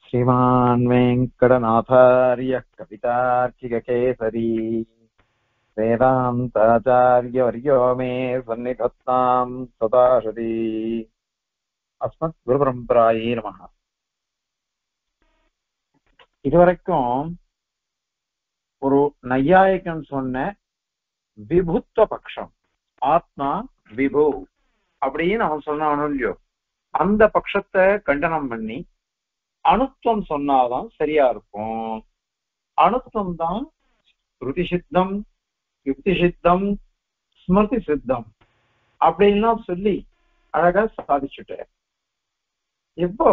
श्रीमान् वेङ्कटनाथार्यः कवितार्किककेसरी वेदान्ताचार्यवर्यो मे सन्निधत्तां सदाशति अस्मद्गुरुपरम्परायै நமः. இதுவரைக்கும் ஒரு நையாயிகன் சொன்ன விபுத்துவ பட்சம், ஆத்மா விபு அப்படின்னு அவன் சொன்னானோ இல்லையோ, அந்த பட்சத்தை கண்டனம் பண்ணி அணுத்துவம் சொன்னாதான் சரியா இருக்கும். அணுத்துவம் தான் ஸ்ருதி சித்தம், யுக்தி சித்தம், ஸ்மிருதி சித்தம் அப்படின்லாம் சொல்லி அழகா சாதிச்சுட்டார். இப்போ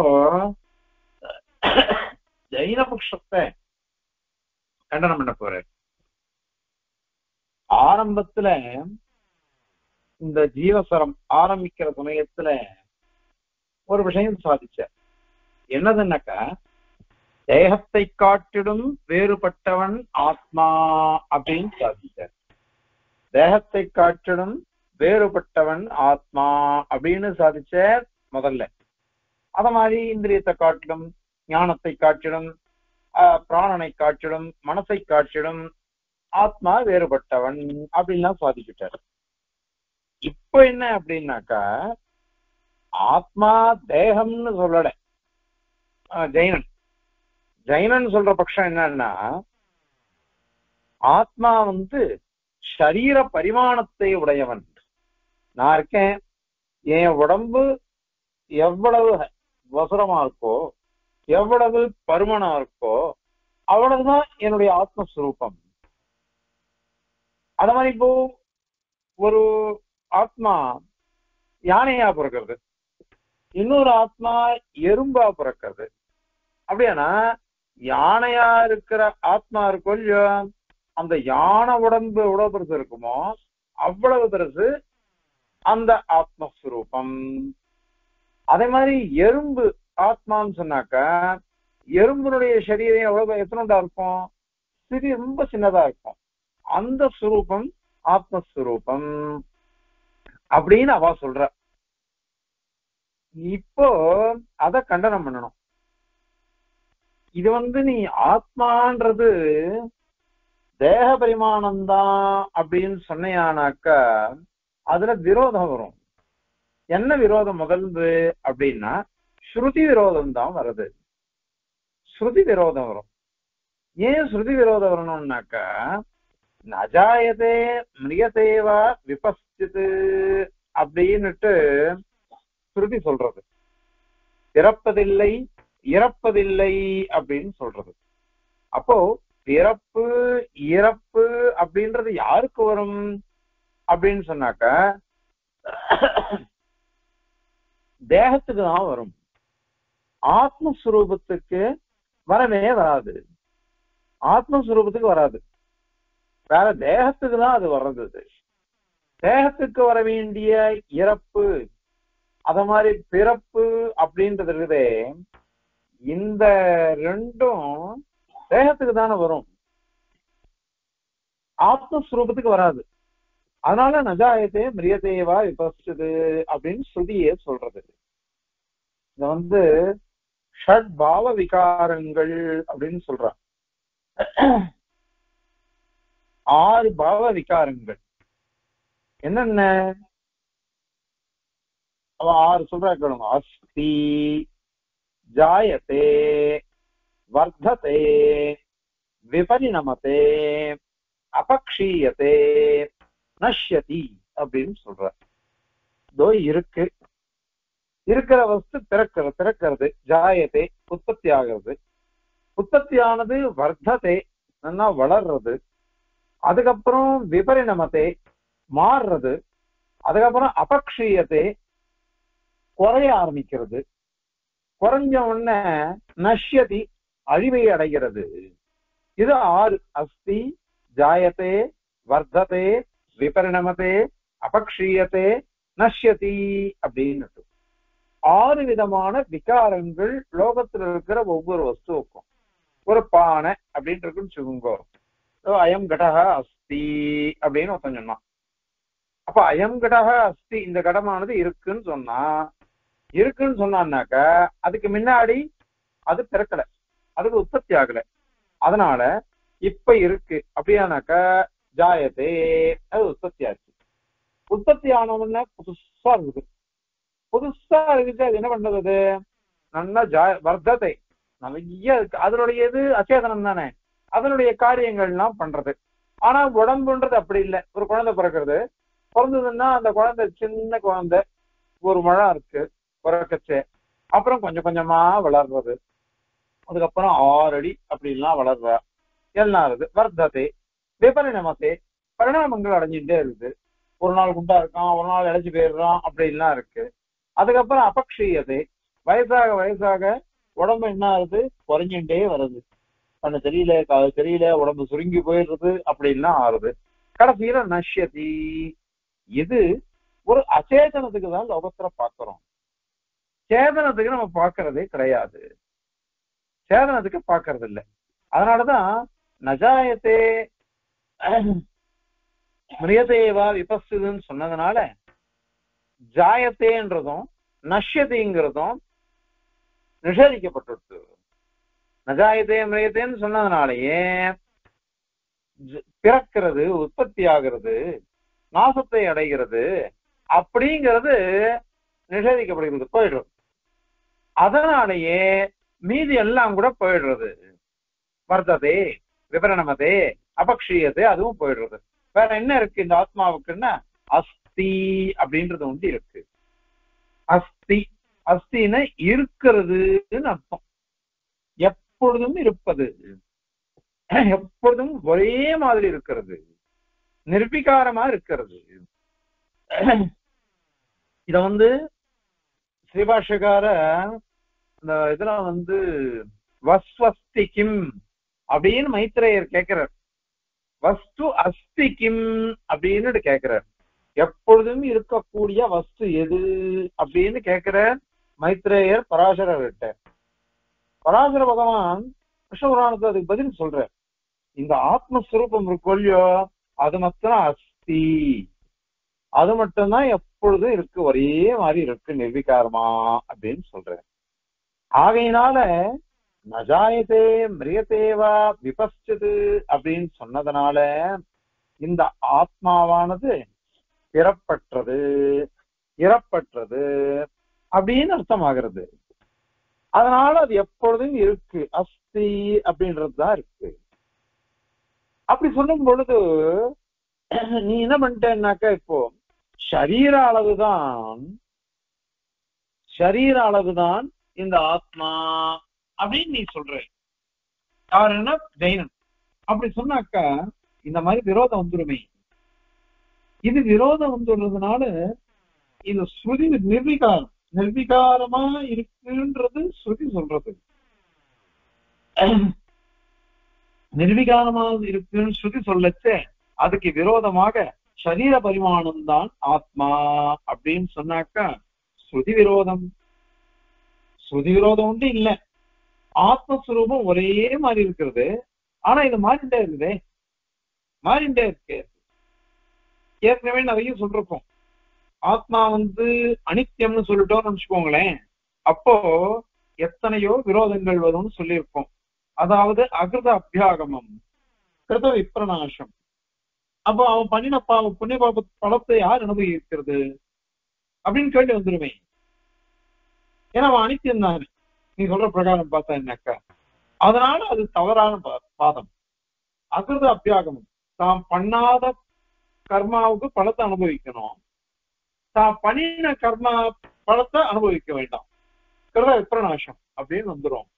ஜைன பட்சத்தை கண்டனம் பண்ண போறார். ஆரம்பத்துல இந்த ஜீவசரம் ஆரம்பிக்கிற சமயத்துல ஒரு விஷயம் சாதிச்சார். என்னதுன்னாக்கா, தேகத்தை காட்டிடும் வேறுபட்டவன் ஆத்மா அப்படின்னு சாதிச்சார். தேகத்தை காட்டிடும் வேறுபட்டவன் ஆத்மா அப்படின்னு சாதிச்சார் முதல்ல. அத மாதிரி இந்திரியத்தை காட்டிடும், ஞானத்தை காட்டிடும், பிராணனை காட்டிடும், மனசை காட்டிடும் ஆத்மா வேறுபட்டவன் அப்படின்லாம் சாதிச்சுட்டார். இப்போ என்ன அப்படின்னாக்கா, ஆத்மா தேகம்னு சொல்லல ஜெயினன். ஜெயினன் சொல்ற பட்சம் என்னன்னா, ஆத்மா சரீர பரிமாணத்தை உடையவன். நான் இருக்கேன், என் உடம்பு எவ்வளவு வசரமா இருக்கோ, எவ்வளவு பருமனா இருக்கோ, அவ்வளவுதான் என்னுடைய ஆத்மஸ்வரூபம். அத மாதிரி இப்போ ஒரு ஆத்மா யானையா பிறக்கிறது, இன்னொரு ஆத்மா எறும்பா பிறக்கிறது. அப்படியானா யானையா இருக்கிற ஆத்மா இருக்கும் இல்லையோ, அந்த யானை உடம்பு எவ்வளவு பெருசு இருக்குமோ அவ்வளவு பெருசு அந்த ஆத்மஸ்வரூபம். அதே மாதிரி எறும்பு ஆத்மான்னு சொன்னாக்க, எறும்புனுடைய சரீரம் எவ்வளவு எத்தனோண்டா இருக்கும், ரொம்ப சின்னதா இருக்கும். அந்த ஸ்வரூபம் ஆத்மஸ்வரூபம் அப்படின்னு அவ சொல்ற. இப்போ அத கண்டனம் பண்ணணும். இது நீ ஆத்மான்றது தேக பரிமாணம் தான் அப்படின்னு சொன்னையானாக்கா அதுல விரோதம் வரும். என்ன விரோதம் முதல்து அப்படின்னா, ஸ்ருதி விரோதம் தான் வருது. ஸ்ருதி விரோதம் வரும். ஏன் ஸ்ருதி விரோதம் வரணும்னாக்கா, நஜாயதே மிரியதேவா விபஸ்சித்து அப்படின்னுட்டு ஸ்ருதி சொல்றது. பிறப்பதில்லை இறப்பதில்லை அப்படின்னு சொல்றது. அப்போ பிறப்பு இறப்பு அப்படின்றது யாருக்கு வரும் அப்படின்னு சொன்னாக்க, தேகத்துக்கு தான் வரும். ஆத்மஸ்வரூபத்துக்கு வரவே வராது. ஆத்மஸ்வரூபத்துக்கு வராது, வேற தேகத்துக்கு தான் அது வர்றது. தேகத்துக்கு வர வேண்டிய இறப்பு, அத மாதிரி பிறப்பு அப்படின்றது இருக்குதே, இந்த ரெண்டும் தேகத்துக்கு தானே வரும், ஆத்மஸ்வரூபத்துக்கு வராது. அதனால நஜாயத்தே மிரியதேவா விபஸ்து அப்படின்னு ஸ்ருதியே சொல்றது. இது ஷட் பாவ விகாரங்கள் அப்படின்னு சொல்ற. 6 பாவ விகாரங்கள் என்னென்ன அவ 6 சொல்றா கேளுங்க. அஸ்தி, ஜாயத்தே, வர்த்ததே, விபரிணமதே, அபக்ஷீயத்தே, நஷ்யதி அப்படின்னு சொல்ற. இதோ இருக்கு, இருக்கிற வஸ்து திறக்கிறது, ஜாயத்தே உற்பத்தி ஆகிறது, உற்பத்தியானது வர்த்ததே நல்லா வளர்றது, அதுக்கப்புறம் விபரிணமத்தை மாறுறது, அதுக்கப்புறம் அபக்ஷீயத்தை குறைய ஆரம்பிக்கிறது, குறைஞ்ச உடனே நஷ்யதி அழிவை அடைகிறது. இது 6. அஸ்தி, ஜாயத்தே, வர்த்ததே, விபரிணமதே, அபக்ஷீயத்தே, நஷ்யதி அப்படின்னு 6 விதமான விகாரங்கள் லோகத்தில் இருக்கிற ஒவ்வொரு வஸ்துவுக்கும். ஒரு பானை அப்படின்னு இருக்குன்னு சொல்லுங்க, அயம் கடக அஸ்தி அப்படின்னு ஒருத்தன் சொன்னான். அப்ப அயம் கடக அஸ்தி, இந்த கடமானது இருக்குன்னு சொன்னான்னாக்க அதுக்கு முன்னாடி அது பிறக்கல, அதுக்கு உற்பத்தி ஆகல. அதனால இப்ப இருக்கு அப்படியானாக்கா ஜாயதே, அது உற்பத்தி ஆச்சு. உற்பத்தி ஆனவுடனே புதுசா இருக்குது. புதுசா இருக்குது, அது என்ன பண்றது? அது நல்லா வர்த்தத்தை நிறைய இருக்கு. அதனுடைய இது அச்சேதனம் தானே, அதனுடைய காரியங்கள்லாம் பண்றது. ஆனா உடம்புன்றது அப்படி இல்லை. ஒரு குழந்தை பிறக்கிறது, பிறந்ததுன்னா அந்த குழந்தை சின்ன குழந்தை, ஒரு முழம் இருக்கு பிறக்கச்சே, அப்புறம் கொஞ்சம் கொஞ்சமா வளர்றது, அதுக்கப்புறம் 6 அடி அப்படின்லாம் வளர்றா. எல்லாம் இருக்குது. வர்த்தத்தை விபரிணமத்தை, பரிணாமங்கள் அடைஞ்சுட்டே இருக்குது. ஒரு நாள் குண்டா இருக்கான், ஒரு நாள் இழைச்சி போயிடுறான், அப்படின்லாம் இருக்கு. அதுக்கப்புறம் அபக்ஷீயத்தை, வயசாக வயசாக உடம்பு என்ன ஆகுது, குறைஞ்சுட்டே வருது. கண்ணு தெரியல, காது தெரியல, உடம்பு சுருங்கி போயிடுறது, அப்படின்லாம் ஆறுது. கடைசியில நஷ்யதி. இது ஒரு அச்சேதனத்துக்கு தான் லோகத்துல பாக்குறோம், சேதனத்துக்கு நம்ம பாக்குறதே கிடையாது. சேதனத்துக்கு பாக்குறது இல்லை. அதனாலதான் நஜாயத்தே மிரியதேவா விபஸ்துன்னு சொன்னதுனால ஜாயத்தேன்றதும் நஷ்யத்தைங்கிறதும் நிஷேதிக்கப்பட்டு. நஜாயத்தே மிரியத்தேன்னு சொன்னதுனாலேயே பிறக்கிறது, உற்பத்தி ஆகிறது, நாசத்தை அடைகிறது அப்படிங்கிறது நிஷேதிக்கப்படுகிறது, போயிடுறது. அதனாலேயே மீதி எல்லாம் கூட போயிடுறது. வர்த்ததே விபரணமதே அபக்ஷீயதே அதுவும் போயிடுறது. வேற என்ன இருக்கு இந்த ஆத்மாவுக்குன்னா அஸ்தி அப்படின்றது ஒன்று இருக்கு. அஸ்தி, அஸ்தின்னு இருக்கிறதுன்னு அர்த்தம். எப்பொழுதும் இருப்பது, எப்பொழுதும் ஒரே மாதிரி இருக்கிறது, நிர்விகாரமா இருக்கிறது. இத ஸ்ரீபாஷகார இந்த இதுல வஸ்வஸ்தி கிம் அப்படின்னு மைத்ரேயர் கேட்கிறார். வஸ்து அஸ்தி கிம் அப்படின்னு கேட்கிறார். எப்பொழுதும் இருக்கக்கூடிய வஸ்து எது அப்படின்னு கேட்கிற மைத்ரேயர் பராசரர்கிட்ட. பராசர பகவான் கிருஷ்ண புராணத்தை அதுக்கு பதில் சொல்ற. இந்த ஆத்மஸ்வரூபம் இருக்கொல்லையோ அது மட்டும் அஸ்தி, அது மட்டும்தான் எப்பொழுதும் இருக்கு, ஒரே மாதிரி இருக்கு, நிர்விகாரமா அப்படின்னு சொல்ற. ஆகையினால நஜாயதே மிரியதேவா விபஸ்து அப்படின்னு சொன்னதுனால இந்த ஆத்மாவானது பிறப்பற்றது, இறப்பற்றது அப்படின்னு அர்த்தமாகிறது. அதனால அது எப்பொழுதும் இருக்கு, அஸ்தி அப்படின்றதுதான் இருக்கு. அப்படி சொல்லும் பொழுது நீ என்ன பண்ணிட்டேன்னாக்க, இப்போ சரீர அளவுதான் இந்த ஆத்மா அப்படின்னு நீ சொல்ற. யார் என்ன ஜெயினன் அப்படி சொன்னாக்கா இந்த மாதிரி விரோதம் வந்துருமே. இது விரோதம் வந்துடுறதுனால இந்த ஸ்ருதி நிர்விகாரமா இருக்குன்றது ஸ்ருதி சொல்றது. நிர்விகாரமா இருக்குன்னு ஸ்ருதி சொல்லச்சே அதுக்கு விரோதமாக சரீர பரிமாணம் தான் ஆத்மா அப்படின்னு சொன்னாக்கா ஸ்ருதி விரோதம். ஸ்ருதி விரோதம் உண்டு இல்ல. ஆத்மஸ்வரூபம் ஒரே மாதிரி இருக்கிறது, ஆனா இது மாறிண்டே இருக்குதே, மாறிண்டே இருக்கு. ஏற்கனவே நிறைய சொல்றோம். ஆத்மா அனித்தியம்னு சொல்லிட்டோம்னு நினைச்சுக்கோங்களேன், அப்போ எத்தனையோ விரோதங்கள் வரும்னு சொல்லியிருக்கோம். அதாவது அகிருத அபியாகமம், கிருத விப்ரநாசம். அப்போ அவன் பண்ணின புண்ணிய பாப பலத்தை யார் அனுபவிக்கிறது அப்படின்னு கேள்வி வந்துருமே. ஏன்னா அவன் அனித்தியம் தான் நீ சொல்ற பிரகாரம் பார்த்தா என்னக்கா. அதனால அது தவறான பாதம். அகிருத அபியாகமம், தாம் பண்ணாத கர்மாவுக்கு பலத்தை அனுபவிக்கணும், தான் பண்ணின கர்மா பலத்தை அனுபவிக்க வேண்டாம், கிருத விப்ரநாசம் அப்படின்னு வந்துடும்.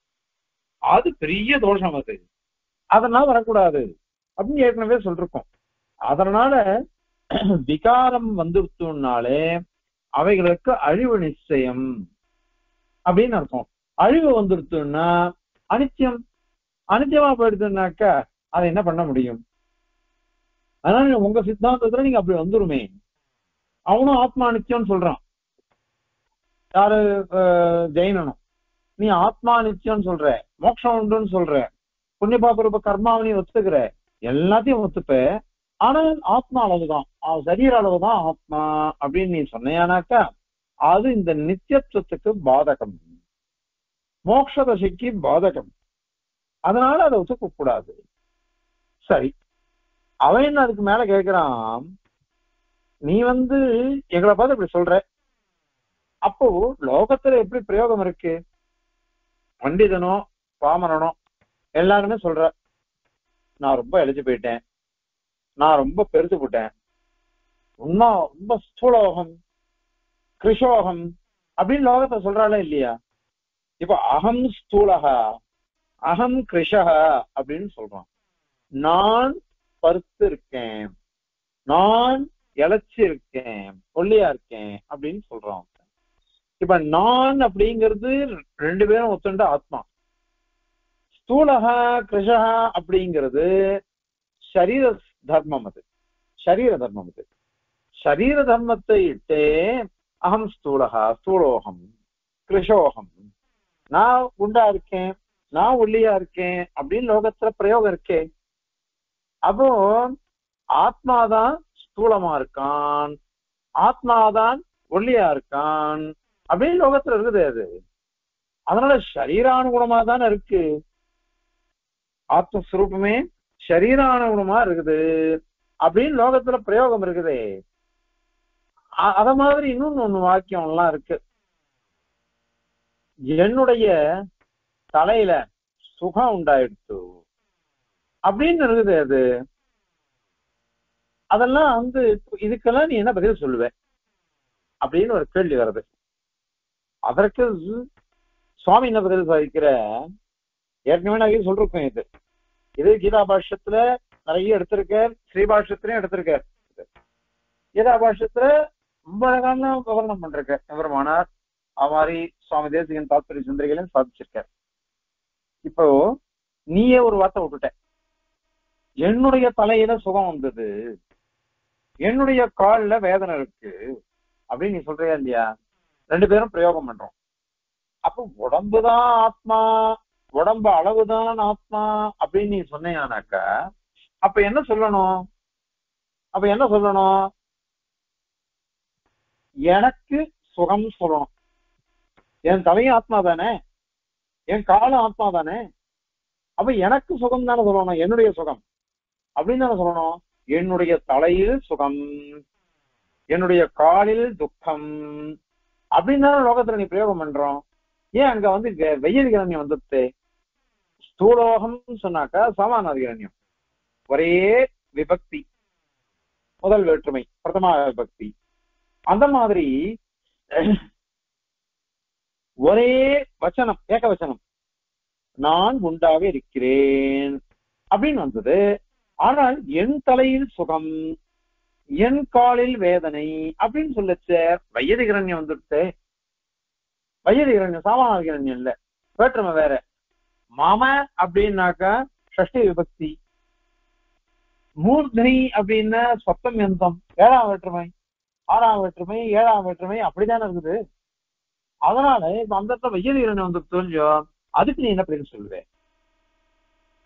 அது பெரிய தோஷம், அது அதனால வரக்கூடாது அப்படின்னு ஏற்கனவே சொல்லிருக்கோம். அதனால விகாரம் வந்துருத்துனாலே அவைகளுக்கு அழிவு நிச்சயம் அப்படின்னு அர்த்தம். அழிவு வந்துருத்துன்னா அனித்தியம், அனித்தியமா போயிடுதுன்னாக்கா அதை என்ன பண்ண முடியும்? அதனால உங்க சித்தாந்தத்துல நீங்க அப்படி வந்துருமே. அவனும் ஆத்மா நித்தியம்னு சொல்றான், யாரு ஜெயினனும். நீ ஆத்மா நித்தியம்னு சொல்ற, மோட்சம் உண்டுன்னு சொல்ற, புண்ணிய பாப கர்மாவை நீ ஒத்துக்கிற, எல்லாத்தையும் ஒத்துப்ப. ஆனால் ஆத்மா அளவுதான், சரீர அளவுதான் ஆத்மா அப்படின்னு நீ சொன்னையானாக்கா அது இந்த நித்தியத்துவத்துக்கு பாதகம். மோட்ச தசைக்கு பாதகம். அதனால அதை ஒத்துக்க கூடாது. சரி, அவன் என்ன அதுக்கு மேல கேட்கிறான், நீ எங்களை பார்த்து இப்படி சொல்ற, அப்போ லோகத்துல எப்படி பிரயோகம் இருக்கு? பண்டிதனோ பாமரனோ எல்லாருமே சொல்ற, நான் ரொம்ப இழைச்சு போயிட்டேன், நான் ரொம்ப பெருத்து போட்டேன், இன்னும் ரொம்ப ஸ்தூலோகம் கிருஷோகம் அப்படின்னு லோகத்தை சொல்றாளே இல்லையா? இப்ப அகம் ஸ்தூலகா அகம் கிருஷகா அப்படின்னு சொல்றான். நான் பருத்து இருக்கேன், நான் இழைச்சி இருக்கேன், ஒல்லியா இருக்கேன் அப்படின்னு சொல்றான். இப்ப நான் அப்படிங்கிறது ரெண்டு பேரும் ஒத்துண்ட ஆத்மா. ஸ்தூலகா கிருஷகா அப்படிங்கிறது சரீர தர்மம். அது சரீர தர்மம். அது சரீர தர்மத்தை இட்டே அகம் ஸ்தூலகா ஸ்தூலோகம் கிருஷோகம், நான் குண்டா இருக்கேன், நான் ஒல்லியா இருக்கேன் அப்படின்னு லோகத்துல பிரயோகம் இருக்கே. அப்போ ஆத்மாதான் ஸ்தூலமா இருக்கான், ஆத்மாதான் ஒல்லியா இருக்கான் அப்படின்னு லோகத்துல இருக்குது. அது அதனால சரீரானுகுணமா தானே இருக்கு, ஆத்மஸ்வரூபமே சரீரானுகுணமா இருக்குது அப்படின்னு லோகத்துல பிரயோகம் இருக்குதே. அத மாதிரி இன்னொன்னு ஒண்ணு வாக்கியம் எல்லாம் இருக்கு. என்னுடைய தலையில சுகம் உண்டாயிடுச்சு அப்படின்னு இருக்குது. அது அதெல்லாம் இதுக்கெல்லாம் நீ என்ன பதில் சொல்லுவ அப்படின்னு ஒரு கேள்வி வருது. அதற்கு சுவாமி என்ன பதில் சாதிக்கிற, ஏற்கனவே நிறைய சொல்றேன். இது கீதா பாஷ்யத்துல நிறைய எடுத்திருக்கார், ஸ்ரீபாஷ்யத்திலையும் எடுத்திருக்கார். கீதா பாஷ்யத்துல ரொம்ப அழகான விவரணம் பண்றார் எவருமானார். அது மாதிரி சுவாமி தேசிகன் தாத்பரிய சுந்தரிகளையும் சாதிச்சிருக்கார். இப்போ நீயே ஒரு வார்த்தை விட்டுட்ட, என்னுடைய தலையில சுகம் வந்தது, என்னுடைய கால்ல வேதனை இருக்கு அப்படின்னு நீ சொல்றியா இல்லையா? ரெண்டு பேரும் பிரயோகம் பண்றோம். அப்போ உடம்புதான் ஆத்மா, உடம்பு அளவுதான் ஆத்மா அப்படின்னு நீ சொன்னியானாக்கா அப்ப என்ன சொல்லணும்? எனக்கு சுகம் சொல்லணும். என் தலையும் ஆத்மா தானே, என் காலம் ஆத்மா தானே. அப்ப எனக்கு சுகம் தானே சொல்லணும், என்னுடைய சுகம் அப்படின்னு தானே சொல்லணும். என்னுடைய தலையில் சுகம், என்னுடைய காலில் துக்கம் அப்படின்னு தானே லோகத்துல நீ பிரயோகம் பண்றோம். ஏன் அங்க வெயில் கிரண்யம் வந்துட்டு ஸ்தூலோகம் சொன்னாக்கா சமான அதிகரண்யம், ஒரே விபக்தி, முதல் வேற்றுமை பிரதமா விபக்தி. அந்த மாதிரி ஒரே வச்சனம் ஏக வச்சனம், நான் குண்டாக இருக்கிறேன் அப்படின்னு வந்தது. ஆனால் என் தலையில் சுகம், என் காலில் வேதனை அப்படின்னு சொல்லச்ச வையதிகரண்யம் வந்துட்டு. வையதிகரண்யம் சாமானிகரண்யம் இல்ல, வேற்றுமை வேற. மாம அப்படின்னாக்கா ஷஷ்டி விபக்தி, மூர்தனி அப்படின்னா சொத்தம் எந்தம், ஏழாம் வேற்றுமை, ஆறாம் வேற்றுமை, ஏழாம் வேற்றுமை அப்படித்தானே இருக்குது. அதனால இப்ப அந்த இடத்துல வையதிகரண்யம் வந்து தெரிஞ்சோம், அதுக்கு நீ என்ன பதில் சொல்லுவேன்?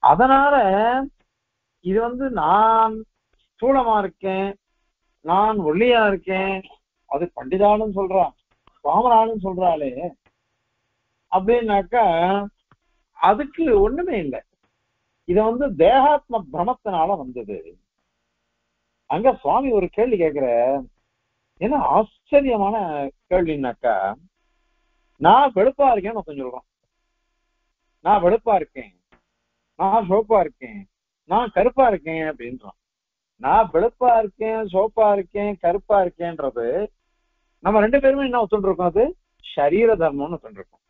அதனால இது நான் ஸ்தூலமா இருக்கேன், நான் ஒல்லியா இருக்கேன், அது பண்டிதாலும் சொல்றான், பாமராலும் சொல்றாளே அப்படின்னாக்கா அதுக்கு ஒண்ணுமே இல்லை. இத தேகாத்ம பிரமத்தினால வந்தது. அங்க சுவாமி ஒரு கேள்வி கேட்கிற, என்ன ஆச்சரியமான கேள்வினாக்கா, நான் வெளுப்பா இருக்கேன்னு கொஞ்சம் சொல்றான். நான் வெளுப்பா இருக்கேன், நான் சோப்பா இருக்கேன், நான் கருப்பா இருக்கேன் அப்படின்றான். நான் வெளுப்பா இருக்கேன், சோப்பா இருக்கேன், கருப்பா இருக்கேன்றது நம்ம ரெண்டு பேருமே என்ன ஒத்துருக்கோம், அது சரீர தர்மம்னு ஒத்துருக்கோம்,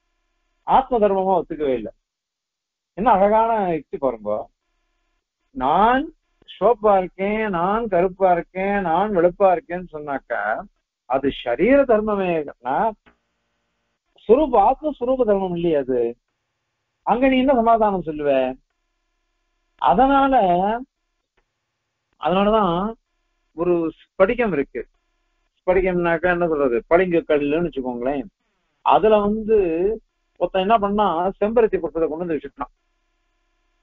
ஆத்ம தர்மமா ஒத்துக்கவே இல்லை. என்ன அழகான யுக்தி பாருங்க. நான் சோப்பா இருக்கேன், நான் கருப்பா இருக்கேன், நான் வெளுப்பா இருக்கேன்னு சொன்னாக்கா அது சரீர தர்மமே. சுரூப ஆத்மஸ்வரூப தர்மம் இல்லையா அது? அங்க நீ என்ன சமாதானம் சொல்லுவ? அதனாலதான் ஒரு ஸ்படிகம் இருக்கு. ஸ்படிகம்னாக்கா என்ன சொல்றது, பளிங்கு கல்லுன்னு வச்சுக்கோங்களேன். அதுல ஒருத்தன் என்ன பண்ணா, செம்பருத்தி புஷ்பத்தை கொண்டு வந்து வச்சுட்டான்.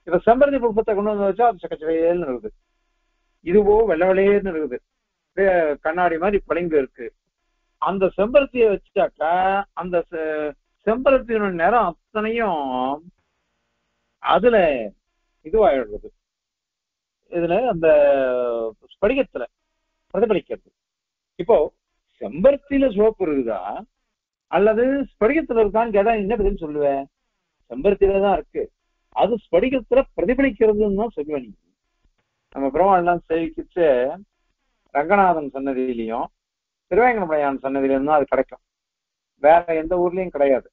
இப்ப செம்பருத்தி புஷ்பத்தை கொண்டு வந்து வச்சா அது சக்கச்சவையல்னு இருக்குது, இதுவோ வெள்ளை வெள்ளையேன்னு இருக்குது, கண்ணாடி மாதிரி பளிங்கு இருக்கு. அந்த செம்பருத்தியை வச்சாக்கா அந்த செம்பருத்தியினுடைய நிறம் அத்தனையும் அதுல இதுவாயிடுறது, இதுல அந்த ஸ்படிகத்துல பிரதிபலிக்கிறது. இப்போ செம்பருத்தியில சிவப்பு இருக்குதா அல்லது ஸ்படிகத்துல இருக்கான்னு கேட்டா என்ன பதில் சொல்லுவேன்? செம்பருத்தியில தான் இருக்கு, அது ஸ்படிகத்துல பிரதிபலிக்கிறதுன்னு தான் சொல்லுவேன். நீ நம்ம பெருமாள்லாம் சேவிக்கிச்சு ரங்கநாதன் சன்னதியிலையும் திருவேங்கடமுடையான் சன்னதியிலும் தான் அது கிடைக்கும், வேற எந்த ஊர்லயும் கிடையாது.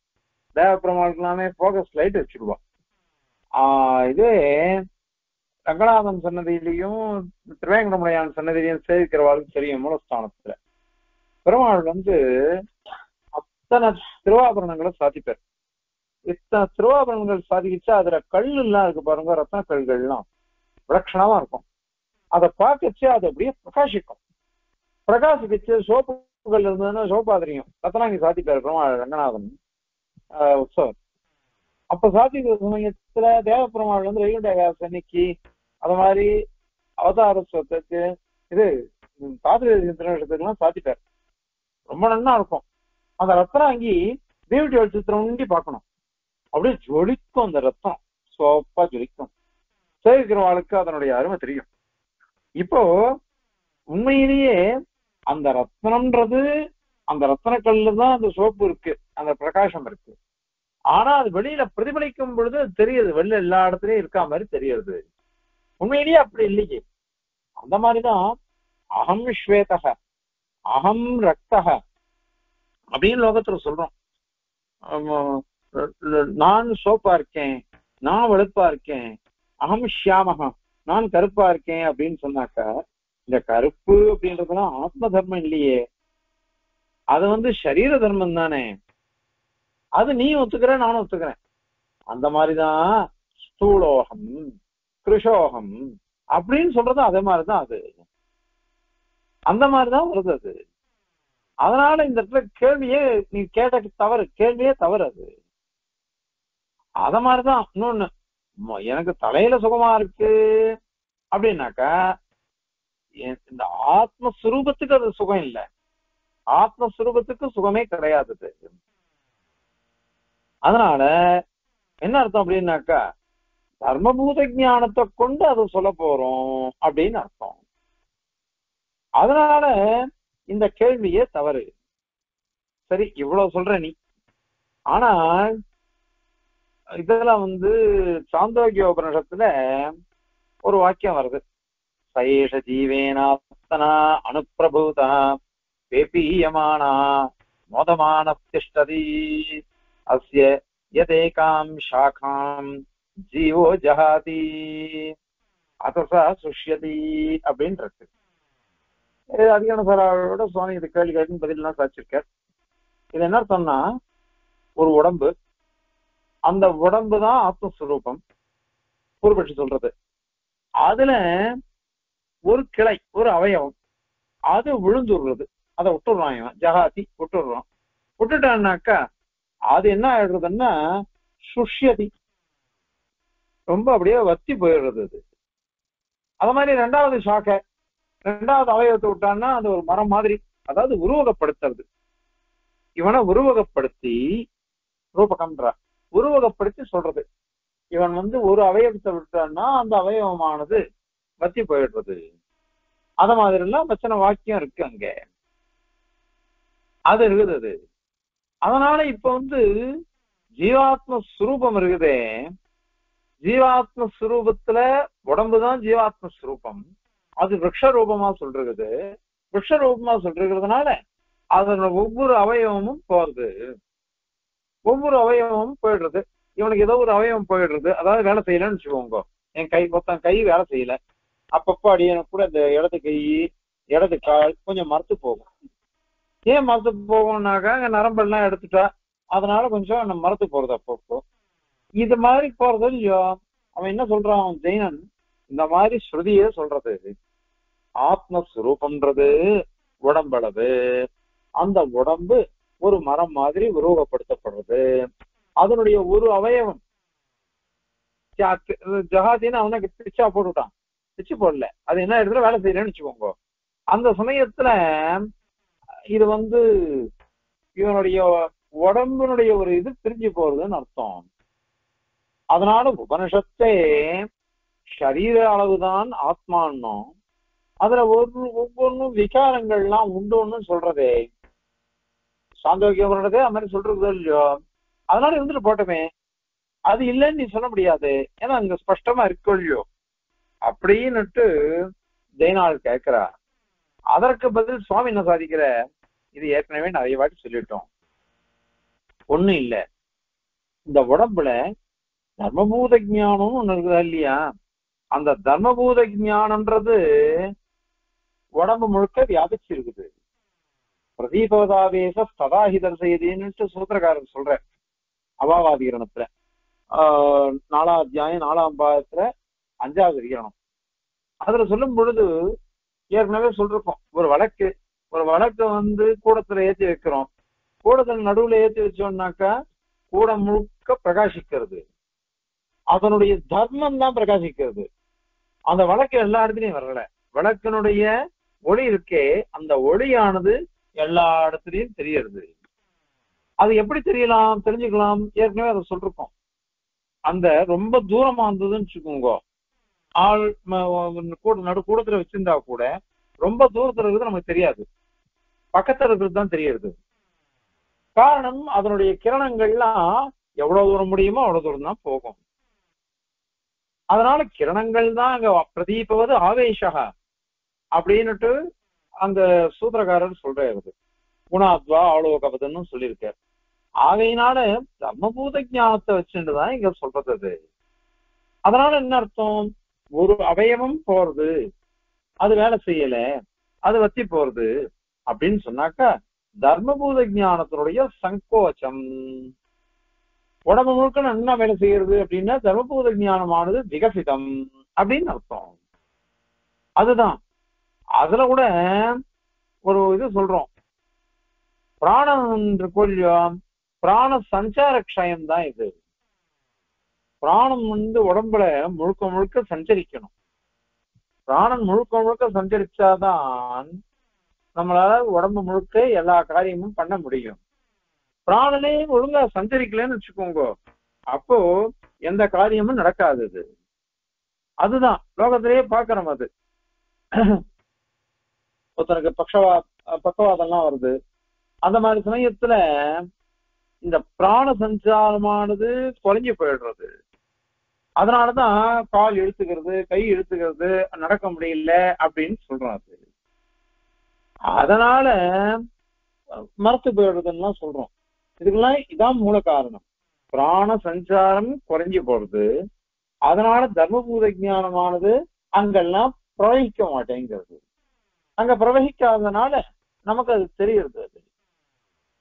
தேவ பெருமாளுக்கு எல்லாமே போகஸ் லைட் வச்சிருவான். இதே ரங்கநாதன் சன்னதியிலையும் திருவேங்கடமுடையான் சன்னதியிலையும் சேவிக்கிறவாளுக்கு தெரியும், மூலஸ்தானத்துல பெருமாள் வந்து அத்தனை திருவாபரணங்களை சாதிப்பார். இத்தனை திருவாபரணங்கள் சாதிக்கிச்சா அதுல கல்லு எல்லாம் இருக்கு பாருங்க, ரத்ன கல்கள்லாம் விலட்சணமா இருக்கும். அதை பார்க்கச்சு அது அப்படியே பிரகாசிக்கும். பிரகாசிக்கிச்சு சோப்புகள் இருந்ததுன்னா சோப்பா தெரியும், ரத்னாங்கி சாதிப்பார் பெருமாள் ரங்கநாதன் உற்சவர். அப்ப சாதிக்கிற சமயத்துல தேவ பெருமாள் வந்து வைகுண்ட ஏகாதசி அன்னைக்கு அது மாதிரி அவதாரத்துவத்துக்கு இது தாத்திரத்துக்கெல்லாம் சாதிப்பார். ரொம்ப நல்லா இருக்கும். அந்த ரத்னாங்கி தேவட்டி வெளிச்சத்திரண்டி பார்க்கணும், அப்படியே ஜொலிக்கும். அந்த ரத்தம் சோப்பா ஜொலிக்கும். சேவிக்கிறவாளுக்கு அதனுடைய அருமை தெரியும். இப்போ உண்மையிலேயே அந்த ரத்னம்ன்றது அந்த ரத்னக்கல்ல தான் அந்த சோப்பு இருக்கு, அந்த பிரகாசம் இருக்கு. ஆனா அது வெளியில பிரதிபலிக்கும் பொழுது தெரியுது, வெளில எல்லா இடத்துலயும் இருக்கா மாதிரி தெரியுது. உண்மையிலேயே அப்படி இல்லையே. அந்த மாதிரிதான் அகம் ஸ்வேதக அகம் ரக்தக அப்படின்னு லோகத்துல சொல்றோம். நான் சோப்பா இருக்கேன், நான் வெளுப்பா இருக்கேன், அகம் ஷியாமகா நான் கருப்பா இருக்கேன் அப்படின்னு சொன்னாக்கா, இந்த கருப்பு அப்படின்றதுலாம் ஆத்ம தர்மம் இல்லையே, அது வந்து சரீர தர்மம் தானே. அது நீ ஒத்துக்கிற, நானும் ஒத்துக்கிறேன். அந்த மாதிரிதான் ஸ்தூலோகம் கிருஷோகம் அப்படின்னு சொல்றது அதே மாதிரிதான். அது அந்த மாதிரிதான் வருது அது. அதனால இந்த இடத்துல கேள்வியே நீ கேட்ட தவறு, கேள்வியே தவறு. அது அத மாதிரிதான். இன்னொன்னு, எனக்கு தலையில சுகமா இருக்கு அப்படின்னாக்கா இந்த ஆத்மஸ்வரூபத்துக்கு அது சுகம் இல்லை, ஆத்மஸ்வரூபத்துக்கு சுகமே கிடையாது. அதனால என்ன அர்த்தம் அப்படின்னாக்கா, தர்மபூத ஞானத்தை கொண்டு அதை சொல்ல போறோம் அப்படின்னு அர்த்தம். அதனால இந்த கேள்வியே தவறு. சரி, இவ்வளவு சொல்ற நீ. ஆனால் இதெல்லாம் வந்து சாந்தோக்கிய உபநிஷத்துல ஒரு வாக்கியம் வருது, சயேஷ ஜீவேனாத்தனா அனுப்பிரபூதா பேபீயமானா மோதமான திஷ்டதி அஸ்ய யதேகாம் சாகாம் ஜீவோ ஜஹாதி அதசா சுஷ்யதி அப்படின்னு இருக்கு. அதிகான சாரோட சுவாமி இது கேள்வி கேட்டு பதிலாம் சாச்சிருக்கார். இது என்ன சொன்னா, ஒரு உடம்பு, அந்த உடம்பு தான் ஆத்மஸ்வரூபம் பூர்வபட்சி சொல்றது. அதுல ஒரு கிளை, ஒரு அவயவம் அது விழுந்துடுறது, அதை விட்டுடுறான் இவன் ஜகாதி, விட்டுடுறான். விட்டுட்டான்னாக்கா அது என்ன ஆயிடுறதுன்னா சுஷ்யதி, ரொம்ப அப்படியே வத்தி போயிடுறது அது. அது மாதிரி ரெண்டாவது சாக்கை, ரெண்டாவது அவயவத்தை விட்டான்னா அது ஒரு மரம் மாதிரி, அதாவது உருவகப்படுத்துறது. இவனை உருவகப்படுத்தி ரூபகம்ன்ற உருவகப்படுத்தி சொல்றது. இவன் வந்து ஒரு அவயவத்தை விட்டான்னா அந்த அவயவமானது வத்தி போயிடுறது. அத மாதிரி எல்லாம் வச்சன வாக்கியம் இருக்கு அங்க, அது இருக்குது அது. அதனால இப்ப வந்து ஜீவாத்ம ஸ்வரூபம் இருக்குதே, ஜீவாத்ம ஸ்வரூபத்துல உடம்புதான் ஜீவாத்ம ஸ்வரூபம், அது விரக்ஷ ரூபமா சொல்றது. விரக்ஷ ரூபமா சொல்றதுனால அதனோட ஒவ்வொரு அவயவமும் போறது, ஒவ்வொரு அவயவமும் போயிடுறது. இவனுக்கு ஏதோ ஒரு அவயவம் போயிடுறது, அதாவது வேலை செய்யலன்னு வச்சுக்கோங்க. என் கை மொத்தம் கை வேலை செய்யல, அப்பப்போ அடியனுக்கு கூட இந்த இடது கை இடது கால் கொஞ்சம் மறுத்து போகும். ஏன் மறுத்து போகும்னாக்கா அங்க நரம்பெல்லாம் எடுத்துட்டா, அதனால கொஞ்சம் நம்ம மறுத்து போறது அப்பப்போ. இது மாதிரி போறது இல்லையோ. அவன் என்ன சொல்றான், அவன் ஜெயினன் இந்த மாதிரி ஸ்ருதியே சொல்றது, ஆத்மஸ்வரூபம்ன்றது உடம்பளவு, அந்த உடம்பு ஒரு மரம் மாதிரி உருவகப்படுத்தப்படுறது, அதனுடைய ஒரு அவயவம் ஜகாதின்னு அவனுக்கு பிச்சா போட்டுட்டான், பிச்சு போடல, அது என்ன இடத்துல வேலை செய்யலன்னு வச்சுக்கோங்க. அந்த சமயத்துல இது வந்து இவனுடைய உடம்பினுடைய ஒரு இது பிரிஞ்சு போறதுன்னு அர்த்தம். அதனால உபனிஷத்தே சரீர அளவுதான் ஆத்மான்னும் அதுல ஒவ்வொன்றும் விகாரங்கள்லாம் உண்டுன்னு சொல்றதே சாந்தோக்கியம்ன்றதே அது மாதிரி சொல்றது இல்லையோ. அதனால இருந்துட்டு போட்டோமே, அது இல்லைன்னு நீ சொல்ல முடியாது, ஏன்னா அங்க ஸ்பஷ்டமா இருக்கோ இல்லையோ அப்படின்னுட்டு ஜெயநாள் கேட்கிறா. அதற்கு பதில் சுவாமி என்ன சாதிக்கிற, இது ஏற்கனவே நிறைய வாட்டி சொல்லிட்டோம், ஒண்ணும் இல்ல. இந்த உடம்புல தர்மபூத ஞானம் ஒண்ணு இருக்குதா இல்லையா, அந்த தர்மபூத ஞானம்ன்றது உடம்பு முழுக்க வியாபிச்சு இருக்குது. பிரதீபவதாவேச சதாஹிதர் செய்தின்னு சூத்திரக்காரர் சொல்ற அபாவாதிகரணத்துல 4ஆம் அத்தியாயம் 4ஆம் பாகத்துல 5வது அதிகரணம். அதுல சொல்லும் பொழுது ஏற்கனவே சொல்லிருக்கோம், ஒரு வழக்கு கூடத்துல ஏற்றி வைக்கிறோம். கூடத்துல நடுவுல ஏற்றி வச்சோம்னாக்கா கூடம் முழுக்க பிரகாசிக்கிறது, அதனுடைய தர்மம் தான் பிரகாசிக்கிறது. அந்த வழக்கு எல்லா இடத்துலயும் வரல, வழக்கினுடைய ஒளி இருக்கே அந்த ஒளியானது எல்லா இடத்துலயும் தெரியறது. அது எப்படி தெரியலாம் தெரிஞ்சுக்கலாம், ஏற்கனவே அதை சொல்லிருக்கோம். அந்த ரொம்ப தூரமா இருந்ததுன்னு வச்சுக்கோங்க, ஆள் கூடத்துல வச்சிருந்தா கூட ரொம்ப தூரத்துல இருக்கிறது நமக்கு தெரியாது, பக்கத்துல இருக்கிறது தான் தெரியறது. காரணம் அதனுடைய கிரணங்கள்லாம் எவ்வளவு தூரம் முடியுமோ அவ்வளவு தூரம் தான் போகும். அதனால கிரணங்கள் தான் அங்க பிரதீபவது ஆவேசக அப்படின்னுட்டு அந்த சூத்திரக்காரர் சொல்றாரு. குணாத்வா ஆலோகவதுன்னு சொல்லியிருக்காரு. ஆகையினால தர்மபூத ஞானத்தை வச்சுட்டுதான் இங்க சொல்றது அது. அதனால என்ன அர்த்தம், ஒரு அவயவம் போறது அது வேலை செய்யல, அது வத்தி போறது அப்படின்னு சொன்னாக்கா தர்மபூத ஞானத்தினுடைய சங்கோச்சம். உடம்பு முழுக்க என்ன வேலை செய்யறது அப்படின்னா தர்மபூத ஞானமானது விகசிதம் அப்படின்னு அர்த்தம். அதுதான் அதுல கூட ஒரு இது சொல்றோம், பிராணம் கொல்லியம் பிராண சஞ்சார க்ஷயம் தான் இது. பிராணம் உடம்புல முழுக்க முழுக்க சஞ்சரிக்கணும். பிராணம் முழுக்க முழுக்க சஞ்சரிச்சாதான் நம்மளால உடம்பு முழுக்க எல்லா காரியமும் பண்ண முடியும். பிராணனே ஒழுங்கா சஞ்சரிக்கலன்னு வச்சுக்கோங்க, அப்போ எந்த காரியமும் நடக்காது. அதுதான் லோகத்திலேயே பாக்குறோம். அது ஒருத்தனுக்கு பக்கவாதம்லாம் வருது, அந்த மாதிரி சமயத்துல இந்த பிராண சஞ்சாரமானது குறைஞ்சு போயிடுறது. அதனாலதான் கால் இழுத்துக்கிறது, கை இழுத்துக்கிறது, நடக்க முடியல அப்படின்னு சொல்றாரு. அதனால மரத்து போயிடுறதுன்னா சொல்றோம். இதுக்கெல்லாம் இதான் மூல காரணம், பிராண சஞ்சாரம் குறைஞ்சு போறது. அதனால தர்மபூத ஞானமானது அங்கெல்லாம் பிரவகிக்க மாட்டேங்கிறது. அங்க பிரவகிக்காததுனால நமக்கு அது தெரியுது. அது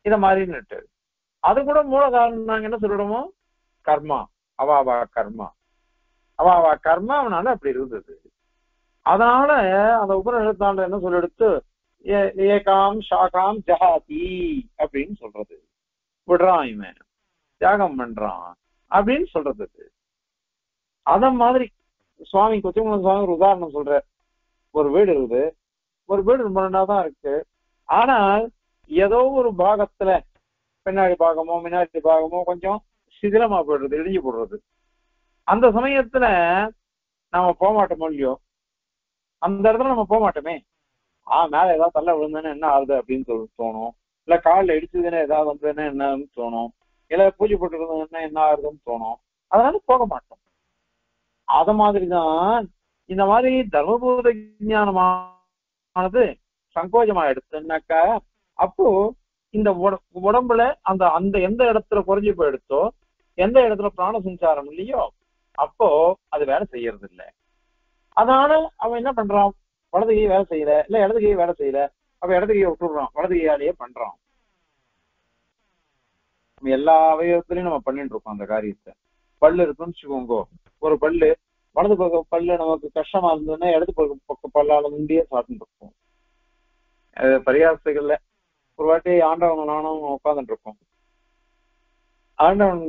இத மாதிரின்னுட்டு அது கூட மூல காரணம். நாங்க என்ன சொல்றோமோ, கர்மா அவாவா கர்மா அவனால அப்படி இருந்தது. அதனால அந்த உபநிஷத்தாண்ட என்ன சொல்ல எடுத்து ஏகாம் ஷாகாம் ஜஹாதி அப்படின்னு சொல்றது, விடுறான் இவன் தியாகம் பண்றான் அப்படின்னு சொல்றது. அத மாதிரி சுவாமி கொச்சமங்கலம் சுவாமி ஒரு உதாரணம் சொல்ற, ஒரு வீடு இருக்குது, ஒரு வீடு ரொம்ப நல்லாதான் இருக்கு, ஆனால் ஏதோ ஒரு பாகத்துல பின்னாடி பாகமோ முன்னாடி பாகமோ கொஞ்சம் சிதிலமா போயிடுறது, இடிஞ்சு போடுறது. அந்த சமயத்துல நம்ம போக மாட்டோமோ இல்லையோ, அந்த இடத்துல நம்ம போக மாட்டோமே, மேல ஏதாவது தள்ள விழுந்ததுன்னா என்ன ஆகுது அப்படின்னு தோணும், இல்ல காலில் இடிச்சதுன்னா ஏதாவது வந்ததுன்னா என்னன்னு தோணும், இல்ல பூஜை போட்டு இருந்ததுன்னா என்ன ஆகுதுன்னு தோணும். அதனால போக மாட்டோம். அத மாதிரிதான் இந்த மாதிரி தர்மபூத ஞானமானது சங்கோஜமா எடுத்துனாக்கா, அப்போ இந்த உடம்புல அந்த அந்த எந்த இடத்துல குறைஞ்சு போயிடுத்தோ, எந்த இடத்துல பிராண சஞ்சாரம் இல்லையோ, அப்போ அது வேலை செய்யறது இல்லை. அதனால அவன் என்ன பண்றான், வலது கை வேலை செய்யல, இல்ல இடது கை வேலை செய்யல, அப்ப இடது கையை விட்டுடுறான், வலது கையாலேயே பண்றான். எல்லா அவயவத்திலையும் நம்ம பண்ணிட்டு இருக்கோம் அந்த காரியத்தை. பல்லு இருக்குன்னு வச்சுக்கோங்க, ஒரு பல்லு வலது பக்கம் பல்லு நமக்கு கஷ்டமா இருந்ததுன்னா இடது பக்கம் பல்லால முண்டியே சாப்பிட்டு இருப்போம். பரிகாசங்கள்ல ஒரு வாட்டி ஆண்டவன் நானும் உட்காந்துட்டு இருக்கோம். ஆண்டவன்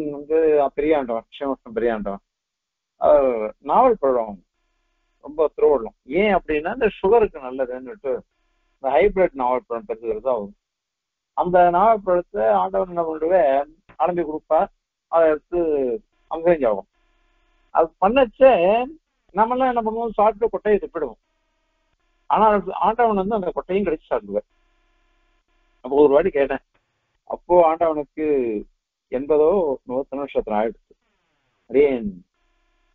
பெரிய ஆண்டவன், ஸ்ரீமஷ்ணம் பெரிய ஆண்டவன், நாவல் பழம் ரொம்ப திருவள்ளம். ஏன் அப்படின்னா இந்த சுகருக்கு நல்லதுன்னுட்டு இந்த ஹைபிரிட் நாவல் பழம் பெருசுகிறது ஆகும். அந்த நாகப்பழத்தை ஆண்டவன் என்ன பண்ணுவே அலம்பி கொடுப்பா, அதை எடுத்து அங்கேயும் ஆகும். அது பண்ணச்சே நம்மளாம் என்ன பண்ணுவோம், சாப்பிட்டு கொட்டையை துப்பிடுவோம். ஆனா ஆண்டவன் வந்து அந்த கொட்டையும் கடிச்சு சாப்பிடுவார். அப்போ ஒரு வாட்டி கேட்டேன், அப்போ ஆண்டவனுக்கு 80 100 நட்சத்திரம் ஆயிடுச்சு. அப்படியே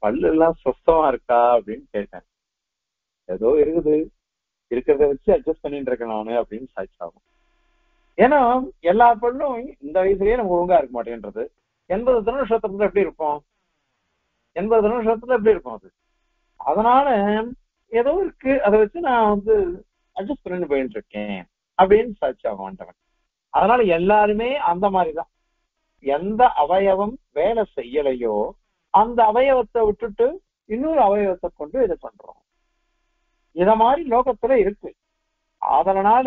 பல்லு எல்லாம் சுத்தமா இருக்கா அப்படின்னு கேட்டேன். ஏதோ இருக்குது, இருக்கிறத வச்சு அட்ஜஸ்ட் பண்ணிட்டு இருக்கேன் நானு அப்படின்னு சாட்சாகும். ஏன்னா எல்லா பல்லும் இந்த வயசுலயே நம்ம ஒழுங்கா இருக்க மாட்டேன்றது. 80 திருநட்சத்திரத்துல எப்படி இருக்கும், 80 திருநட்சத்திரத்துல எப்படி இருக்கும் அது. அதனால ஏதோ இருக்கு, அதை வச்சு நான் வந்து அட்ஜஸ்ட் பண்ணிட்டு போயிட்டு இருக்கேன் அப்படின்னு சாட்சியாகும் ஆண்டவன். அதனால எல்லாருமே அந்த மாதிரிதான். எந்த அவயவம் வேலை செய்யலையோ அந்த அவயவத்தை விட்டுட்டு இன்னொரு அவயவத்தை கொண்டு இதை பண்றோம். இத மாதிரி லோகத்துல இருக்கு. அதனால